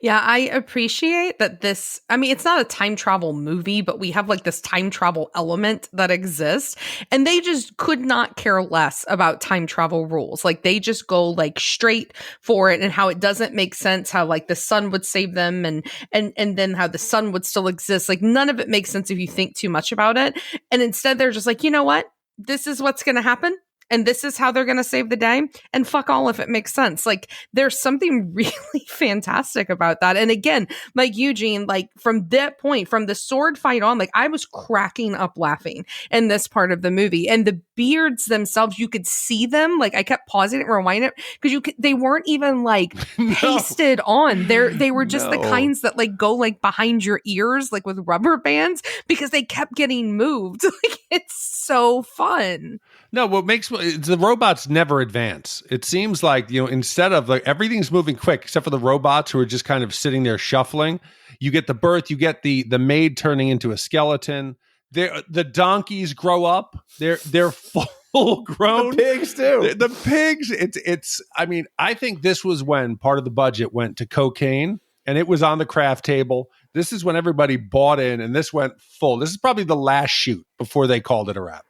Yeah, I appreciate that this, I mean, it's not a time travel movie, but we have like this time travel element that exists, and they just could not care less about time travel rules. Like, they just go like straight for it, and how it doesn't make sense how like the sun would save them and then how the sun would still exist. Like, none of it makes sense if you think too much about it. And instead they're just like, you know what? This is what's going to happen. And this is how they're going to save the day. And fuck all if it makes sense. Like, there's something really fantastic about that. And again, like Eugene, like from that point, from the sword fight on, like I was cracking up laughing in this part of the movie. And the beards themselves, you could see them. Like, I kept pausing it and rewinding it because they weren't even like pasted on. They were just the kinds that like go like behind your ears, like with rubber bands, because they kept getting moved. Like, it's so fun. No, what makes the robots never advance. It seems like, you know, instead of like everything's moving quick, except for the robots who are just kind of sitting there shuffling. You get the birth, you get the maid turning into a skeleton. The donkeys grow up. They're full grown. The pigs too. The pigs. It's. I mean, I think this was when part of the budget went to cocaine, and it was on the craft table. This is when everybody bought in, and this went full. This is probably the last shoot before they called it a wrap.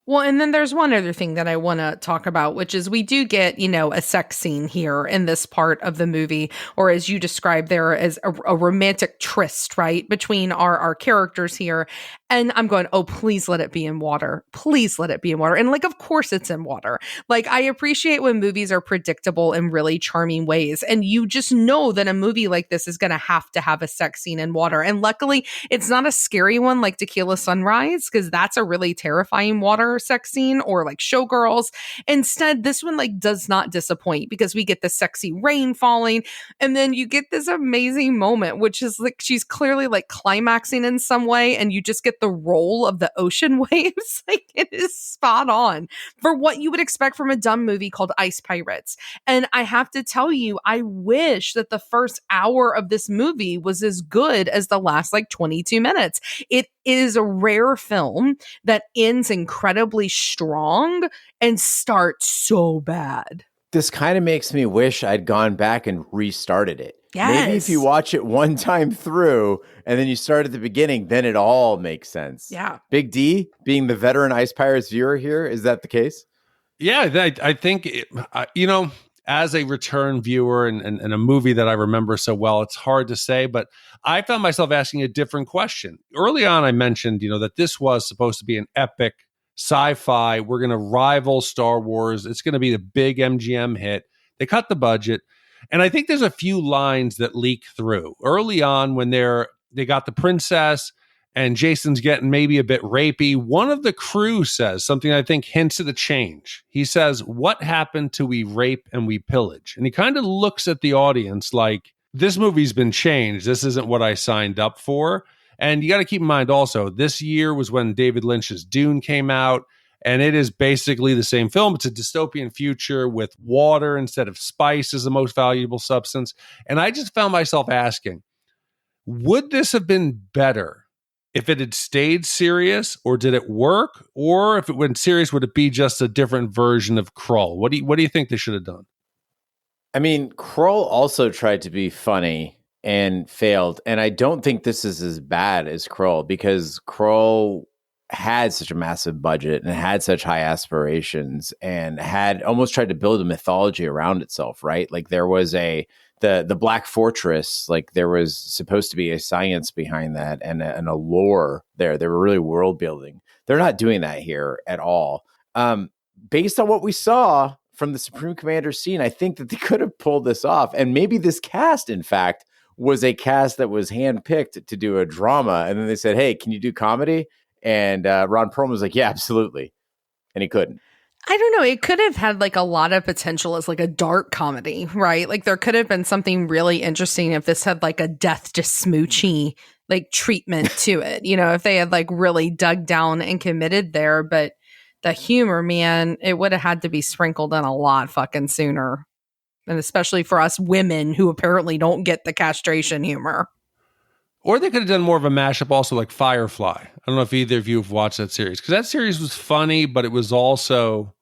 Well, and then there's one other thing that I want to talk about, which is we do get, you know, a sex scene here in this part of the movie, or as you described there, as a romantic tryst, right, between our characters here. And I'm going, oh, please let it be in water. Please let it be in water. And like, of course it's in water. Like, I appreciate when movies are predictable in really charming ways. And you just know that a movie like this is going to have a sex scene in water. And luckily, it's not a scary one like Tequila Sunrise, because that's a really terrifying water sex scene, or like Showgirls. Instead, this one like does not disappoint, because we get the sexy rain falling, and then you get this amazing moment, which is like she's clearly like climaxing in some way, and you just get the roll of the ocean waves. Like, it is spot on for what you would expect from a dumb movie called Ice Pirates. And I have to tell you, I wish that the first hour of this movie was as good as the last like 22 minutes. It is a rare film that ends incredibly strong and starts so bad. This kind of makes me wish I'd gone back and restarted it. Yes. Maybe if you watch it one time through and then you start at the beginning, then it all makes sense. Yeah. Big D, being the veteran Ice Pirates viewer here, is that the case? Yeah, I think, you know, as a return viewer and a movie that I remember so well, it's hard to say, but I found myself asking a different question. Early on, I mentioned, that this was supposed to be an epic sci-fi. We're going to rival Star Wars. It's going to be the big MGM hit. They cut the budget. And I think there's a few lines that leak through. Early on, when they got the princess and Jason's getting maybe a bit rapey, one of the crew says something I think hints at a change. He says, "What happened to we rape and we pillage?" And he kind of looks at the audience like, this movie's been changed. This isn't what I signed up for. And you got to keep in mind also, this year was when David Lynch's Dune came out, and it is basically the same film. It's a dystopian future with water instead of spice as the most valuable substance. And I just found myself asking, would this have been better if it had stayed serious, or did it work? Or if it went serious, would it be just a different version of Krull? What do you think they should have done? I mean, Krull also tried to be funny and failed. And I don't think this is as bad as Krull, because Krull had such a massive budget and had such high aspirations and had almost tried to build a mythology around itself, right? Like there was the Black Fortress, like there was supposed to be a science behind that and a lore there. They were really world building. They're not doing that here at all. Based on what we saw from the Supreme Commander scene, I think that they could have pulled this off. And maybe this cast, in fact, was a cast that was handpicked to do a drama. And then they said, "Hey, can you do comedy?" And Ron Perlman was like, "Yeah, absolutely." And he couldn't. I don't know. It could have had like a lot of potential as like a dark comedy, right? Like there could have been something really interesting if this had like a death to smoochy like treatment to it. If they had like really dug down and committed there. But the humor, man, it would have had to be sprinkled in a lot fucking sooner. And especially for us women who apparently don't get the castration humor. Or they could have done more of a mashup also like Firefly. I don't know if either of you have watched that series, because that series was funny, but it was also...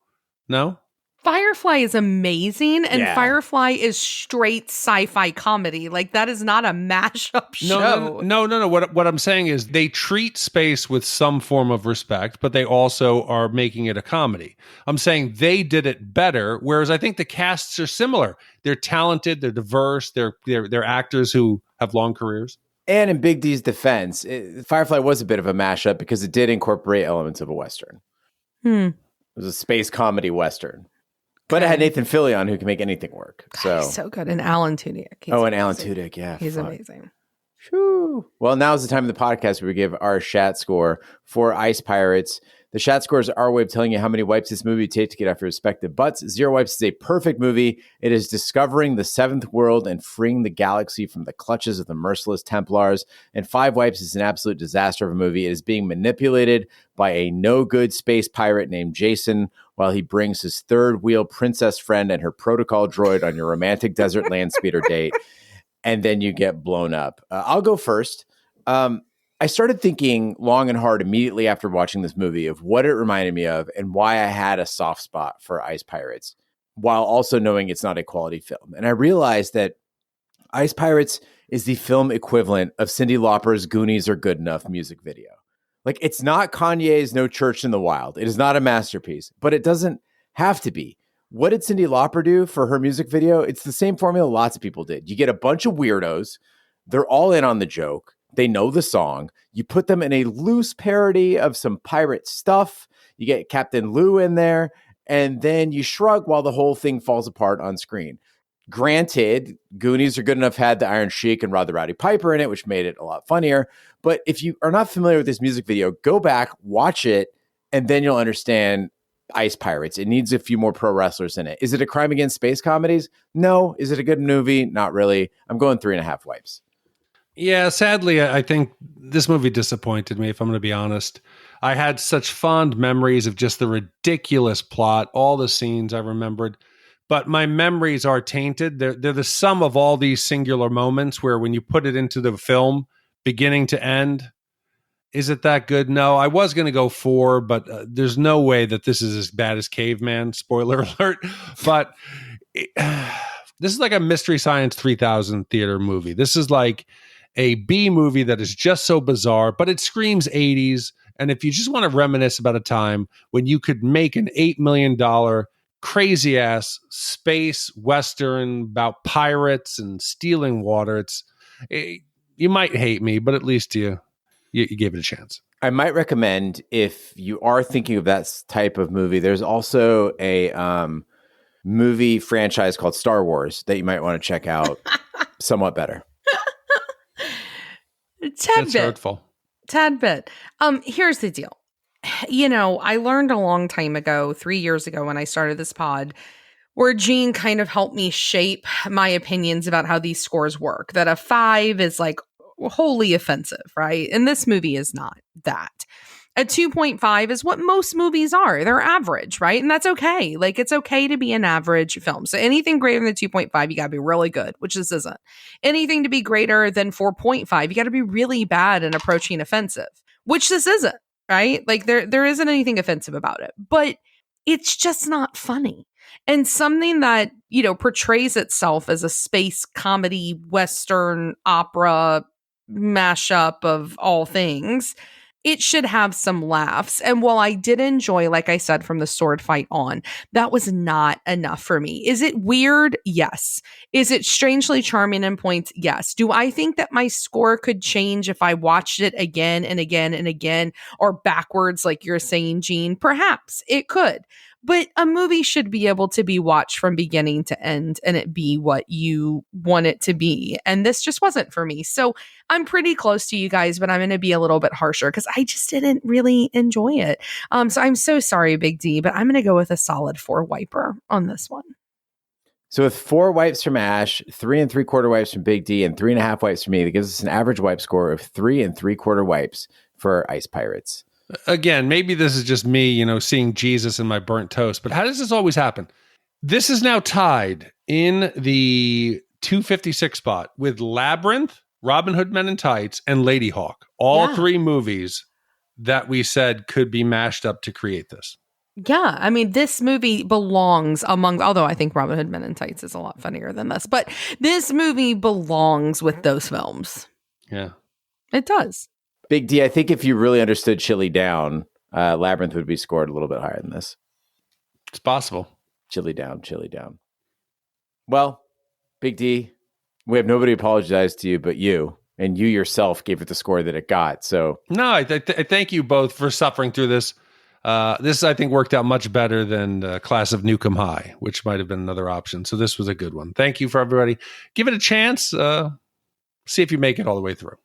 No? Firefly is amazing, and Yeah. Firefly is straight sci-fi comedy. Like, that is not a mashup show. No. What I'm saying is they treat space with some form of respect, but they also are making it a comedy. I'm saying they did it better, whereas I think the casts are similar. They're talented, they're diverse, they're actors who have long careers. And in Big D's defense, Firefly was a bit of a mashup because it did incorporate elements of a Western. It was a space comedy Western. But it had Nathan Fillion, who can make anything work. So He's so good. And Alan Tudyk. and Alan Tudyk, yeah. He's fuck. amazing. Whew. Well, now's the time of the podcast where we give our Shat score for Ice Pirates. The Shat score is our way of telling you how many wipes this movie would take to get off your respective butts. 0 wipes is a perfect movie. It is discovering the seventh world and freeing the galaxy from the clutches of the merciless Templars. And 5 wipes is an absolute disaster of a movie. It is being manipulated by a no-good space pirate named Jason while he brings his third-wheel princess friend and her protocol droid on your romantic desert land speeder date. And then you get blown up. I'll go first. I started thinking long and hard immediately after watching this movie of what it reminded me of and why I had a soft spot for Ice Pirates, while also knowing it's not a quality film. And I realized that Ice Pirates is the film equivalent of Cyndi Lauper's Goonies Are Good Enough music video. Like, it's not Kanye's No Church in the Wild. It is not a masterpiece, but it doesn't have to be. What did Cyndi Lauper do for her music video? It's the same formula lots of people did. You get a bunch of weirdos. They're all in on the joke. They know the song. You put them in a loose parody of some pirate stuff. You get Captain Lou in there, and then you shrug while the whole thing falls apart on screen. Granted, Goonies Are Good Enough had the Iron Sheik and Rod the Rowdy Piper in it, which made it a lot funnier. But if you are not familiar with this music video, go back, watch it, and then you'll understand Ice Pirates. It needs a few more pro wrestlers in it. Is it a crime against space comedies? No. Is it a good movie? Not really. I'm going 3.5 wipes. Yeah, sadly, I think this movie disappointed me, if I'm going to be honest. I had such fond memories of just the ridiculous plot, all the scenes I remembered, but my memories are tainted. They're the sum of all these singular moments where when you put it into the film, beginning to end, is it that good? No, I was going to go 4, but there's no way that this is as bad as Caveman, spoiler alert, but this is like a Mystery Science 3000 theater movie. This is like a B movie that is just so bizarre, but it screams 80s. And if you just want to reminisce about a time when you could make an $8 million crazy ass space Western about pirates and stealing water. You might hate me, but at least you gave it a chance. I might recommend, if you are thinking of that type of movie, there's also a movie franchise called Star Wars that you might want to check out. Somewhat better. Tad bit. Here's the deal. I learned a long time ago, 3 years ago when I started this pod, where Gene kind of helped me shape my opinions about how these scores work. That a 5 is like wholly offensive, right? And this movie is not that. A 2.5 is what most movies are. They're average, right? And that's okay. Like, it's okay to be an average film. So anything greater than 2.5, you got to be really good, which this isn't. Anything to be greater than 4.5, you got to be really bad and approaching offensive, which this isn't, right? Like, there isn't anything offensive about it, but it's just not funny. And something that, portrays itself as a space comedy, Western opera mashup of all things, it should have some laughs. And while I did enjoy, like I said, from the sword fight on, that was not enough for me. Is it weird? Yes. Is it strangely charming in points? Yes. Do I think that my score could change if I watched it again and again and again, or backwards, like you're saying, Gene? Perhaps it could. But a movie should be able to be watched from beginning to end and it be what you want it to be. And this just wasn't for me. So I'm pretty close to you guys, but I'm going to be a little bit harsher because I just didn't really enjoy it. So I'm so sorry, Big D, but I'm going to go with a solid 4 wiper on this one. So with 4 wipes from Ash, 3 3/4 wipes from Big D, and 3.5 wipes from me, that gives us an average wipe score of 3 3/4 wipes for Ice Pirates. Again, maybe this is just me, seeing Jesus in my burnt toast, but how does this always happen? This is now tied in the 256 spot with Labyrinth, Robin Hood Men in Tights, and Lady Hawk. All 3 movies that we said could be mashed up to create this. Yeah, I mean, this movie belongs among, although I think Robin Hood Men in Tights is a lot funnier than this, but this movie belongs with those films. Yeah. It does. Big D, I think if you really understood Chili Down, Labyrinth would be scored a little bit higher than this. It's possible. Chili Down. Well, Big D, we have nobody apologize to you but you. And you yourself gave it the score that it got. So no, I thank you both for suffering through this. This, I think, worked out much better than Class of Newcomb High, which might have been another option. So this was a good one. Thank you for everybody. Give it a chance. See if you make it all the way through.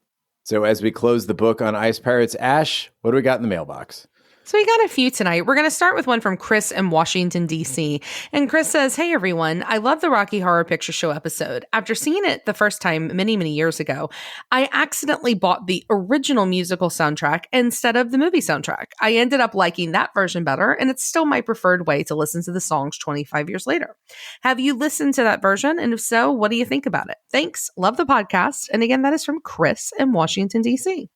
So as we close the book on Ice Pirates, Ash, what do we got in the mailbox? So we got a few tonight. We're going to start with one from Chris in Washington, D.C. And Chris says, "Hey, everyone. I love the Rocky Horror Picture Show episode. After seeing it the first time many, many years ago, I accidentally bought the original musical soundtrack instead of the movie soundtrack. I ended up liking that version better, and it's still my preferred way to listen to the songs 25 years later. Have you listened to that version? And if so, what do you think about it? Thanks. Love the podcast." And again, that is from Chris in Washington, D.C.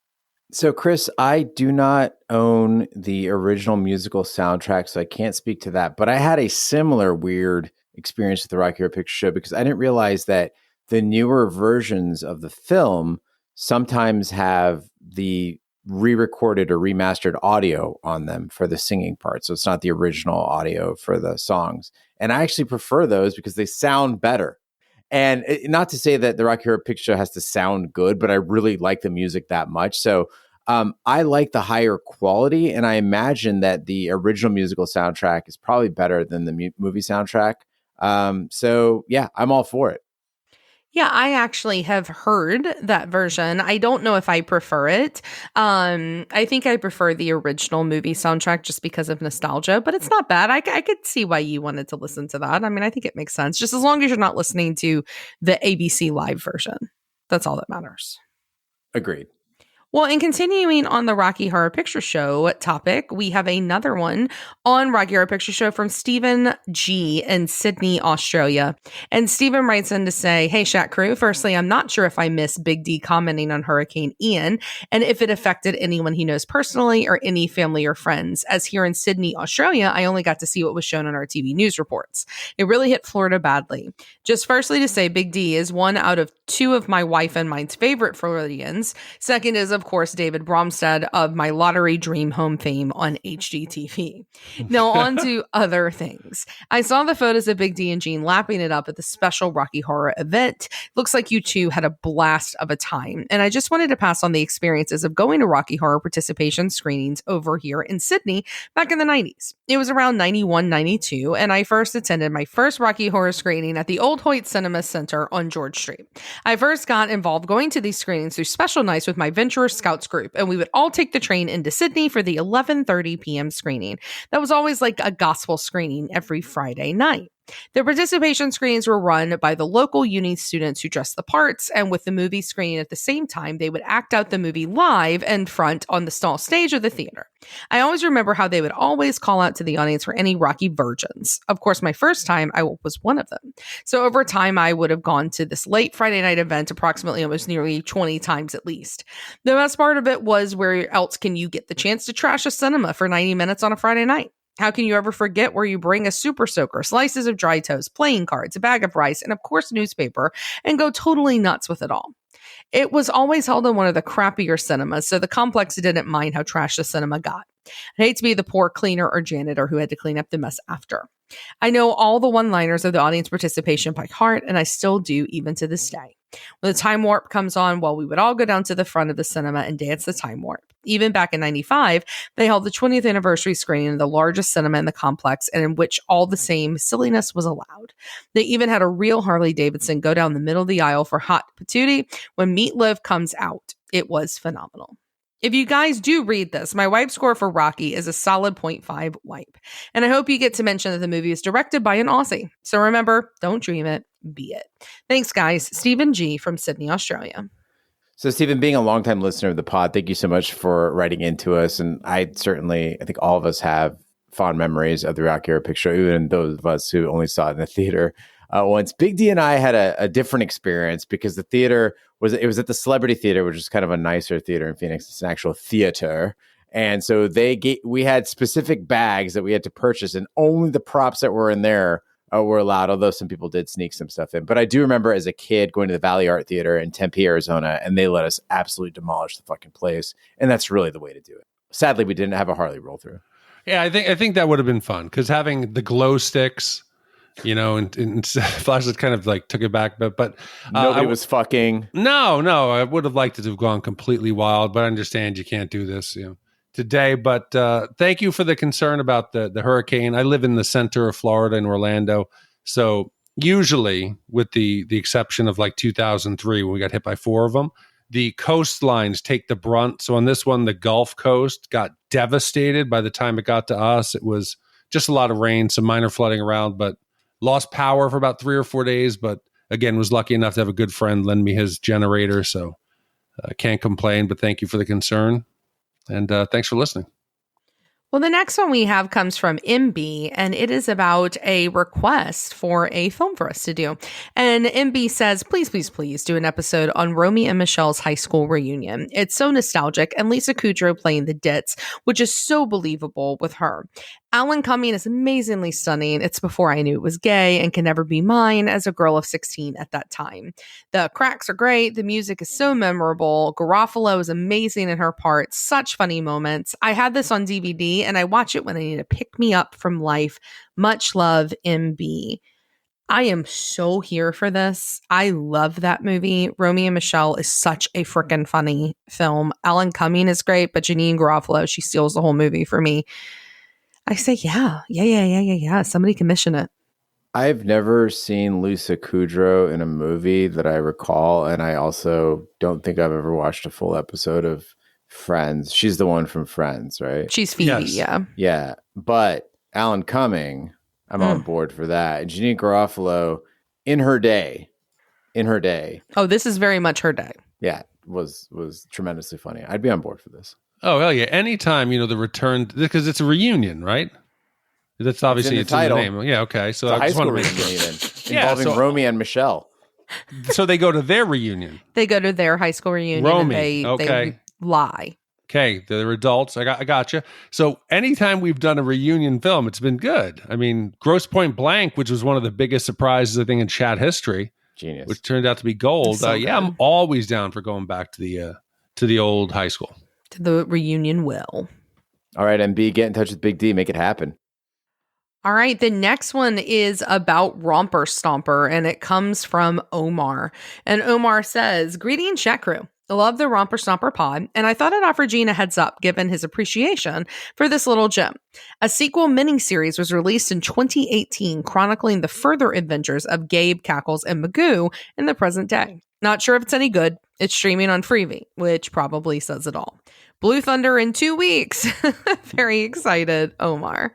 So, Chris, I do not own the original musical soundtrack, so I can't speak to that. But I had a similar weird experience with the Rocky Horror Picture Show because I didn't realize that the newer versions of the film sometimes have the re-recorded or remastered audio on them for the singing part. So it's not the original audio for the songs. And I actually prefer those because they sound better. And not to say that the Rocky Horror Picture Show has to sound good, but I really like the music that much. So I like the higher quality, and I imagine that the original musical soundtrack is probably better than the movie soundtrack. So yeah, I'm all for it. Yeah, I actually have heard that version. I don't know if I prefer it. I think I prefer the original movie soundtrack just because of nostalgia, but it's not bad. I could see why you wanted to listen to that. I mean, I think it makes sense, just as long as you're not listening to the ABC Live version. That's all that matters. Agreed. Well, and continuing on the Rocky Horror Picture Show topic, we have another one on Rocky Horror Picture Show from Stephen G. in Sydney, Australia. And Stephen writes in to say, "Hey, Shat Crew. Firstly, I'm not sure if I missed Big D commenting on Hurricane Ian and if it affected anyone he knows personally or any family or friends. As here in Sydney, Australia, I only got to see what was shown on our TV news reports. It really hit Florida badly. Just firstly to say Big D is one out of 2 of my wife and mine's favorite Floridians. Second is, of course, David Bromstead of My Lottery Dream Home theme on HGTV. Now, on to other things. I saw the photos of Big D and Jean lapping it up at the special Rocky Horror event. Looks like you two had a blast of a time. And I just wanted to pass on the experiences of going to Rocky Horror participation screenings over here in Sydney back in the 90s. It was around 91, 92, and I first attended my first Rocky Horror screening at the Old Hoyt Cinema Center on George Street. I first got involved going to these screenings through special nights with my Venturer Scouts group, and we would all take the train into Sydney for the 11:30 p.m. screening. That was always like a gospel screening every Friday night. The participation screenings were run by the local uni students who dressed the parts, and with the movie screening at the same time, they would act out the movie live in front on the stall stage of the theater. I always remember how they would always call out to the audience for any Rocky virgins. Of course, my first time, I was one of them. So over time, I would have gone to this late Friday night event approximately almost nearly 20 times at least. The best part of it was, where else can you get the chance to trash a cinema for 90 minutes on a Friday night? How can you ever forget where you bring a super soaker, slices of dry toast, playing cards, a bag of rice, and of course newspaper, and go totally nuts with it all? It was always held in one of the crappier cinemas, so the complex didn't mind how trash the cinema got. I'd hate to be the poor cleaner or janitor who had to clean up the mess after. I know all the one-liners of the audience participation by heart, and I still do even to this day. When the time warp comes on, well, we would all go down to the front of the cinema and dance the time warp. Even back in 95, they held the 20th anniversary screening in the largest cinema in the complex, and in which all the same silliness was allowed. They even had a real Harley Davidson go down the middle of the aisle for Hot Patootie when Meatloaf comes out. It was phenomenal. If you guys do read this, my wipe score for Rocky is a solid 0.5 wipe. And I hope you get to mention that the movie is directed by an Aussie. So remember, don't dream it, be it. Thanks, guys. Stephen G. from Sydney, Australia. So, Stephen, being a longtime listener of the pod, thank you so much for writing into us. And I think all of us have fond memories of the Rocky Horror Picture, even those of us who only saw it in the theater. Once Big D and I had a different experience because the theater was at the Celebrity Theater, which is kind of a nicer theater in Phoenix. It's an actual theater. And so we had specific bags that we had to purchase, and only the props that were in there were allowed, although some people did sneak some stuff in. But I do remember as a kid going to the Valley Art Theater in Tempe, Arizona, and they let us absolutely demolish the fucking place. And that's really the way to do it. Sadly, we didn't have a Harley roll through. Yeah, I think that would have been fun, because having the glow sticks, and flashlights kind of like took it back, but nobody was fucking. No, I would have liked it to have gone completely wild, but I understand you can't do this, today. But thank you for the concern about the hurricane. I live in the center of Florida in Orlando, so usually, with the exception of like 2003 when we got hit by 4 of them, the coastlines take the brunt. So on this one, the Gulf Coast got devastated by the time it got to us. It was just a lot of rain, some minor flooding around, but lost power for about 3 or 4 days. But again, was lucky enough to have a good friend lend me his generator. So I can't complain, but thank you for the concern. And thanks for listening. Well, the next one we have comes from MB, and it is about a request for a film for us to do. And MB says, please do an episode on Romy and Michelle's high school reunion. It's so nostalgic, and Lisa Kudrow playing the Ditz, which is so believable with her. Alan Cumming is amazingly stunning. It's before I knew it was gay and can never be mine as a girl of 16 at that time. The cracks are great. The music is so memorable. Garofalo is amazing in her part. Such funny moments. I had this on DVD and I watch it when I need to pick me up from life. Much love, MB. I am so here for this. I love that movie. Romy and Michelle is such a freaking funny film. Alan Cumming is great, but Janine Garofalo, she steals the whole movie for me. I say, yeah. Somebody commission it. I've never seen Lisa Kudrow in a movie that I recall, and I also don't think I've ever watched a full episode of Friends. She's the one from Friends, right? She's Phoebe, yes. Yeah, but Alan Cumming, I'm on board for that. And Janine Garofalo, in her day. Oh, this is very much her day. Yeah, was tremendously funny. I'd be on board for this. Oh, hell yeah. Anytime, the return, because it's a reunion, right? That's obviously it's in the title. Name. Yeah, okay. So it's a I high just school want to reunion involving Romy and Michelle. So they go to their reunion. They go to their high school reunion. Romy, and they lie. Okay, they're adults. I gotcha. So anytime we've done a reunion film, it's been good. I mean, Grosse Pointe Blank, which was one of the biggest surprises, I think, in Shat history. Genius. Which turned out to be gold. So I'm always down for going back to to the old high school. To the reunion will. All right, MB, get in touch with Big D. Make it happen. All right, the next one is about Romper Stomper, and it comes from Omar. And Omar says, "Greetings, Shat Crew. I love the Romper Stomper pod, and I thought I'd offer Gene a heads up given his appreciation for this little gem. A sequel miniseries was released in 2018 chronicling the further adventures of Gabe, Cackles, and Magoo in the present day. Not sure if it's any good. It's streaming on Freevee, which probably says it all. Blue Thunder in 2 weeks." Very excited, Omar.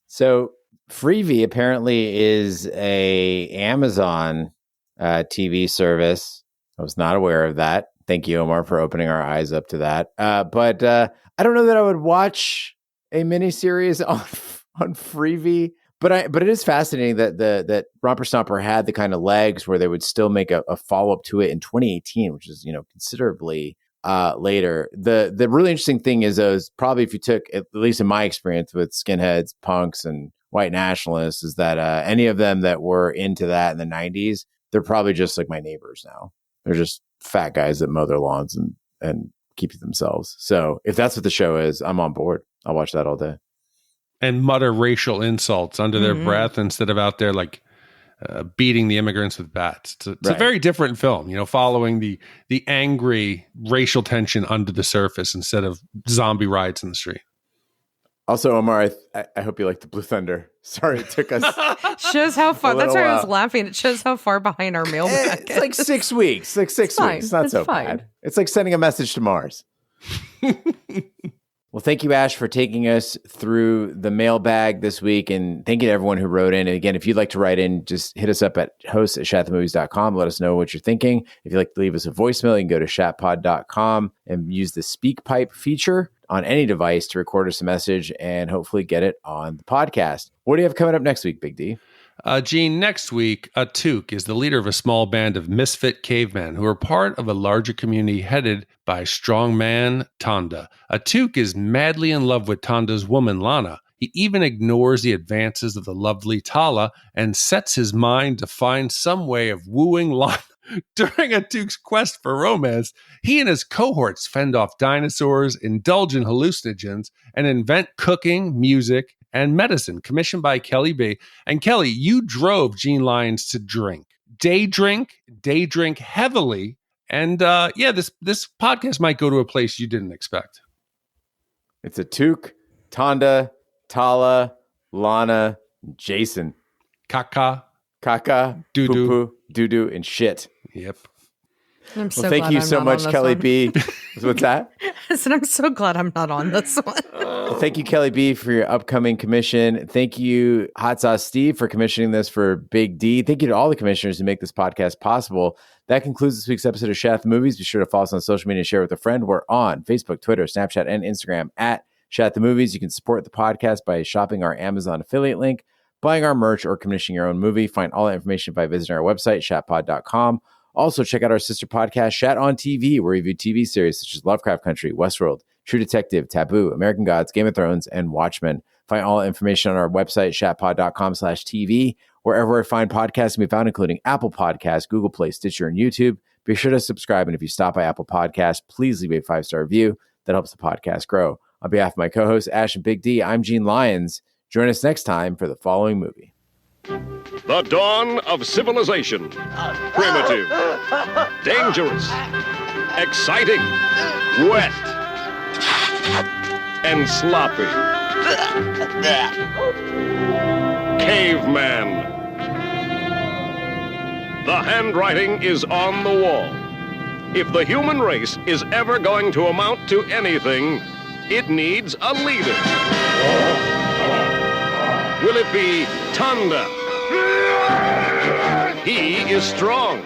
So Freevee apparently is a Amazon TV service. I was not aware of that. Thank you, Omar, for opening our eyes up to that. But I don't know that I would watch a miniseries on Freevee. But it is fascinating that Romper Stomper had the kind of legs where they would still make a follow up to it in 2018, which is considerably later. The really interesting thing is probably if you took, at least in my experience with skinheads, punks, and white nationalists, is that any of them that were into that in the 90s, they're probably just like my neighbors now. They're just fat guys that mow their lawns and keep to themselves. So if that's what the show is, I'm on board. I'll watch that all day. And mutter racial insults under their breath instead of out there like beating the immigrants with bats. It's a very different film, following the angry racial tension under the surface instead of zombie riots in the street. Also, Omar, I hope you like the Blue Thunder. Sorry, it took us. Shows how far. That's why I was laughing. It shows how far behind our mailbag. It's like 6 weeks. Like six weeks. It's not so bad. It's like sending a message to Mars. Well, thank you, Ash, for taking us through the mailbag this week. And thank you to everyone who wrote in. And again, if you'd like to write in, just hit us up at hosts@shatthemovies.com. Let us know what you're thinking. If you'd like to leave us a voicemail, you can go to shatpod.com and use the speak pipe feature on any device to record us a message and hopefully get it on the podcast. What do you have coming up next week, Big D? Gene, next week, Atuk is the leader of a small band of misfit cavemen who are part of a larger community headed by strongman Tanda. Atuk is madly in love with Tanda's woman, Lana. He even ignores the advances of the lovely Tala and sets his mind to find some way of wooing Lana. During Atuk's quest for romance, he and his cohorts fend off dinosaurs, indulge in hallucinogens, and invent cooking, music, and medicine, commissioned by Kelly B. And Kelly, you drove Gene Lyons to drink. Day drink heavily. And this podcast might go to a place you didn't expect. It's Atuk, Tanda, Tala, Lana, Jason. Caca, doo-doo, poo-poo, doo-doo, and shit. Yep. I'm so thank glad you I'm so not much, on this Kelly one. B. What's that? I said, I'm so glad I'm not on this one. Well, thank you, Kelly B, for your upcoming commission. Thank you, Hot Sauce Steve, for commissioning this for Big D. Thank you to all the commissioners who make this podcast possible. That concludes this week's episode of Shat The Movies. Be sure to follow us on social media and share with a friend. We're on Facebook, Twitter, Snapchat, and Instagram at Shat The Movies. You can support the podcast by shopping our Amazon affiliate link, buying our merch, or commissioning your own movie. Find all that information by visiting our website, shatpod.com. Also, check out our sister podcast, Shat on TV, where we review TV series such as Lovecraft Country, Westworld, True Detective, Taboo, American Gods, Game of Thrones, and Watchmen. Find all information on our website, shatpod.com/TV. Wherever I find podcasts can be found, including Apple Podcasts, Google Play, Stitcher, and YouTube. Be sure to subscribe. And if you stop by Apple Podcasts, please leave a 5-star review. That helps the podcast grow. On behalf of my co-hosts, Ash and Big D, I'm Gene Lyons. Join us next time for the following movie. The dawn of civilization. Primitive. Dangerous. Exciting. Wet. And sloppy. Caveman. The handwriting is on the wall. If the human race is ever going to amount to anything, it needs a leader. Will it be Tanda? He is strong.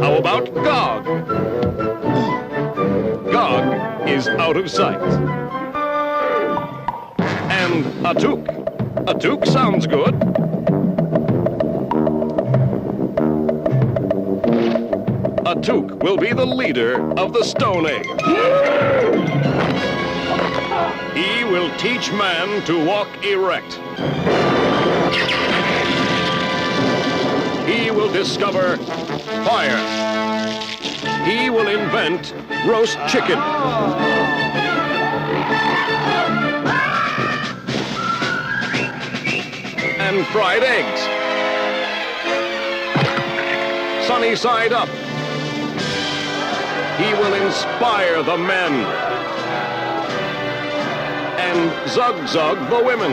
How about Gog? Gog is out of sight. And Atuk. Atuk sounds good. Atuk will be the leader of the Stone Age. He will teach man to walk erect. He will discover fire. He will invent roast chicken. And fried eggs. Sunny side up. He will inspire the men. And zug-zug the women.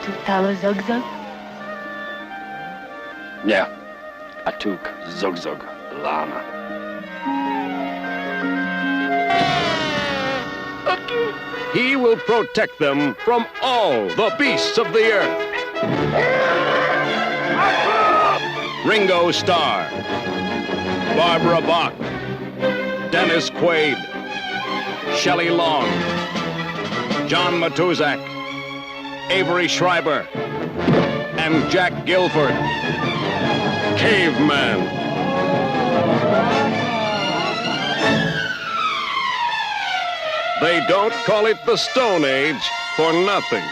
$2 zug-zug? Yeah, I took zug-zug llama. He will protect them from all the beasts of the earth. Ringo Starr, Barbara Bach, Dennis Quaid, Shelley Long, John Matuzak, Avery Schreiber, and Jack Gilford. Caveman. They don't call it the Stone Age for nothing.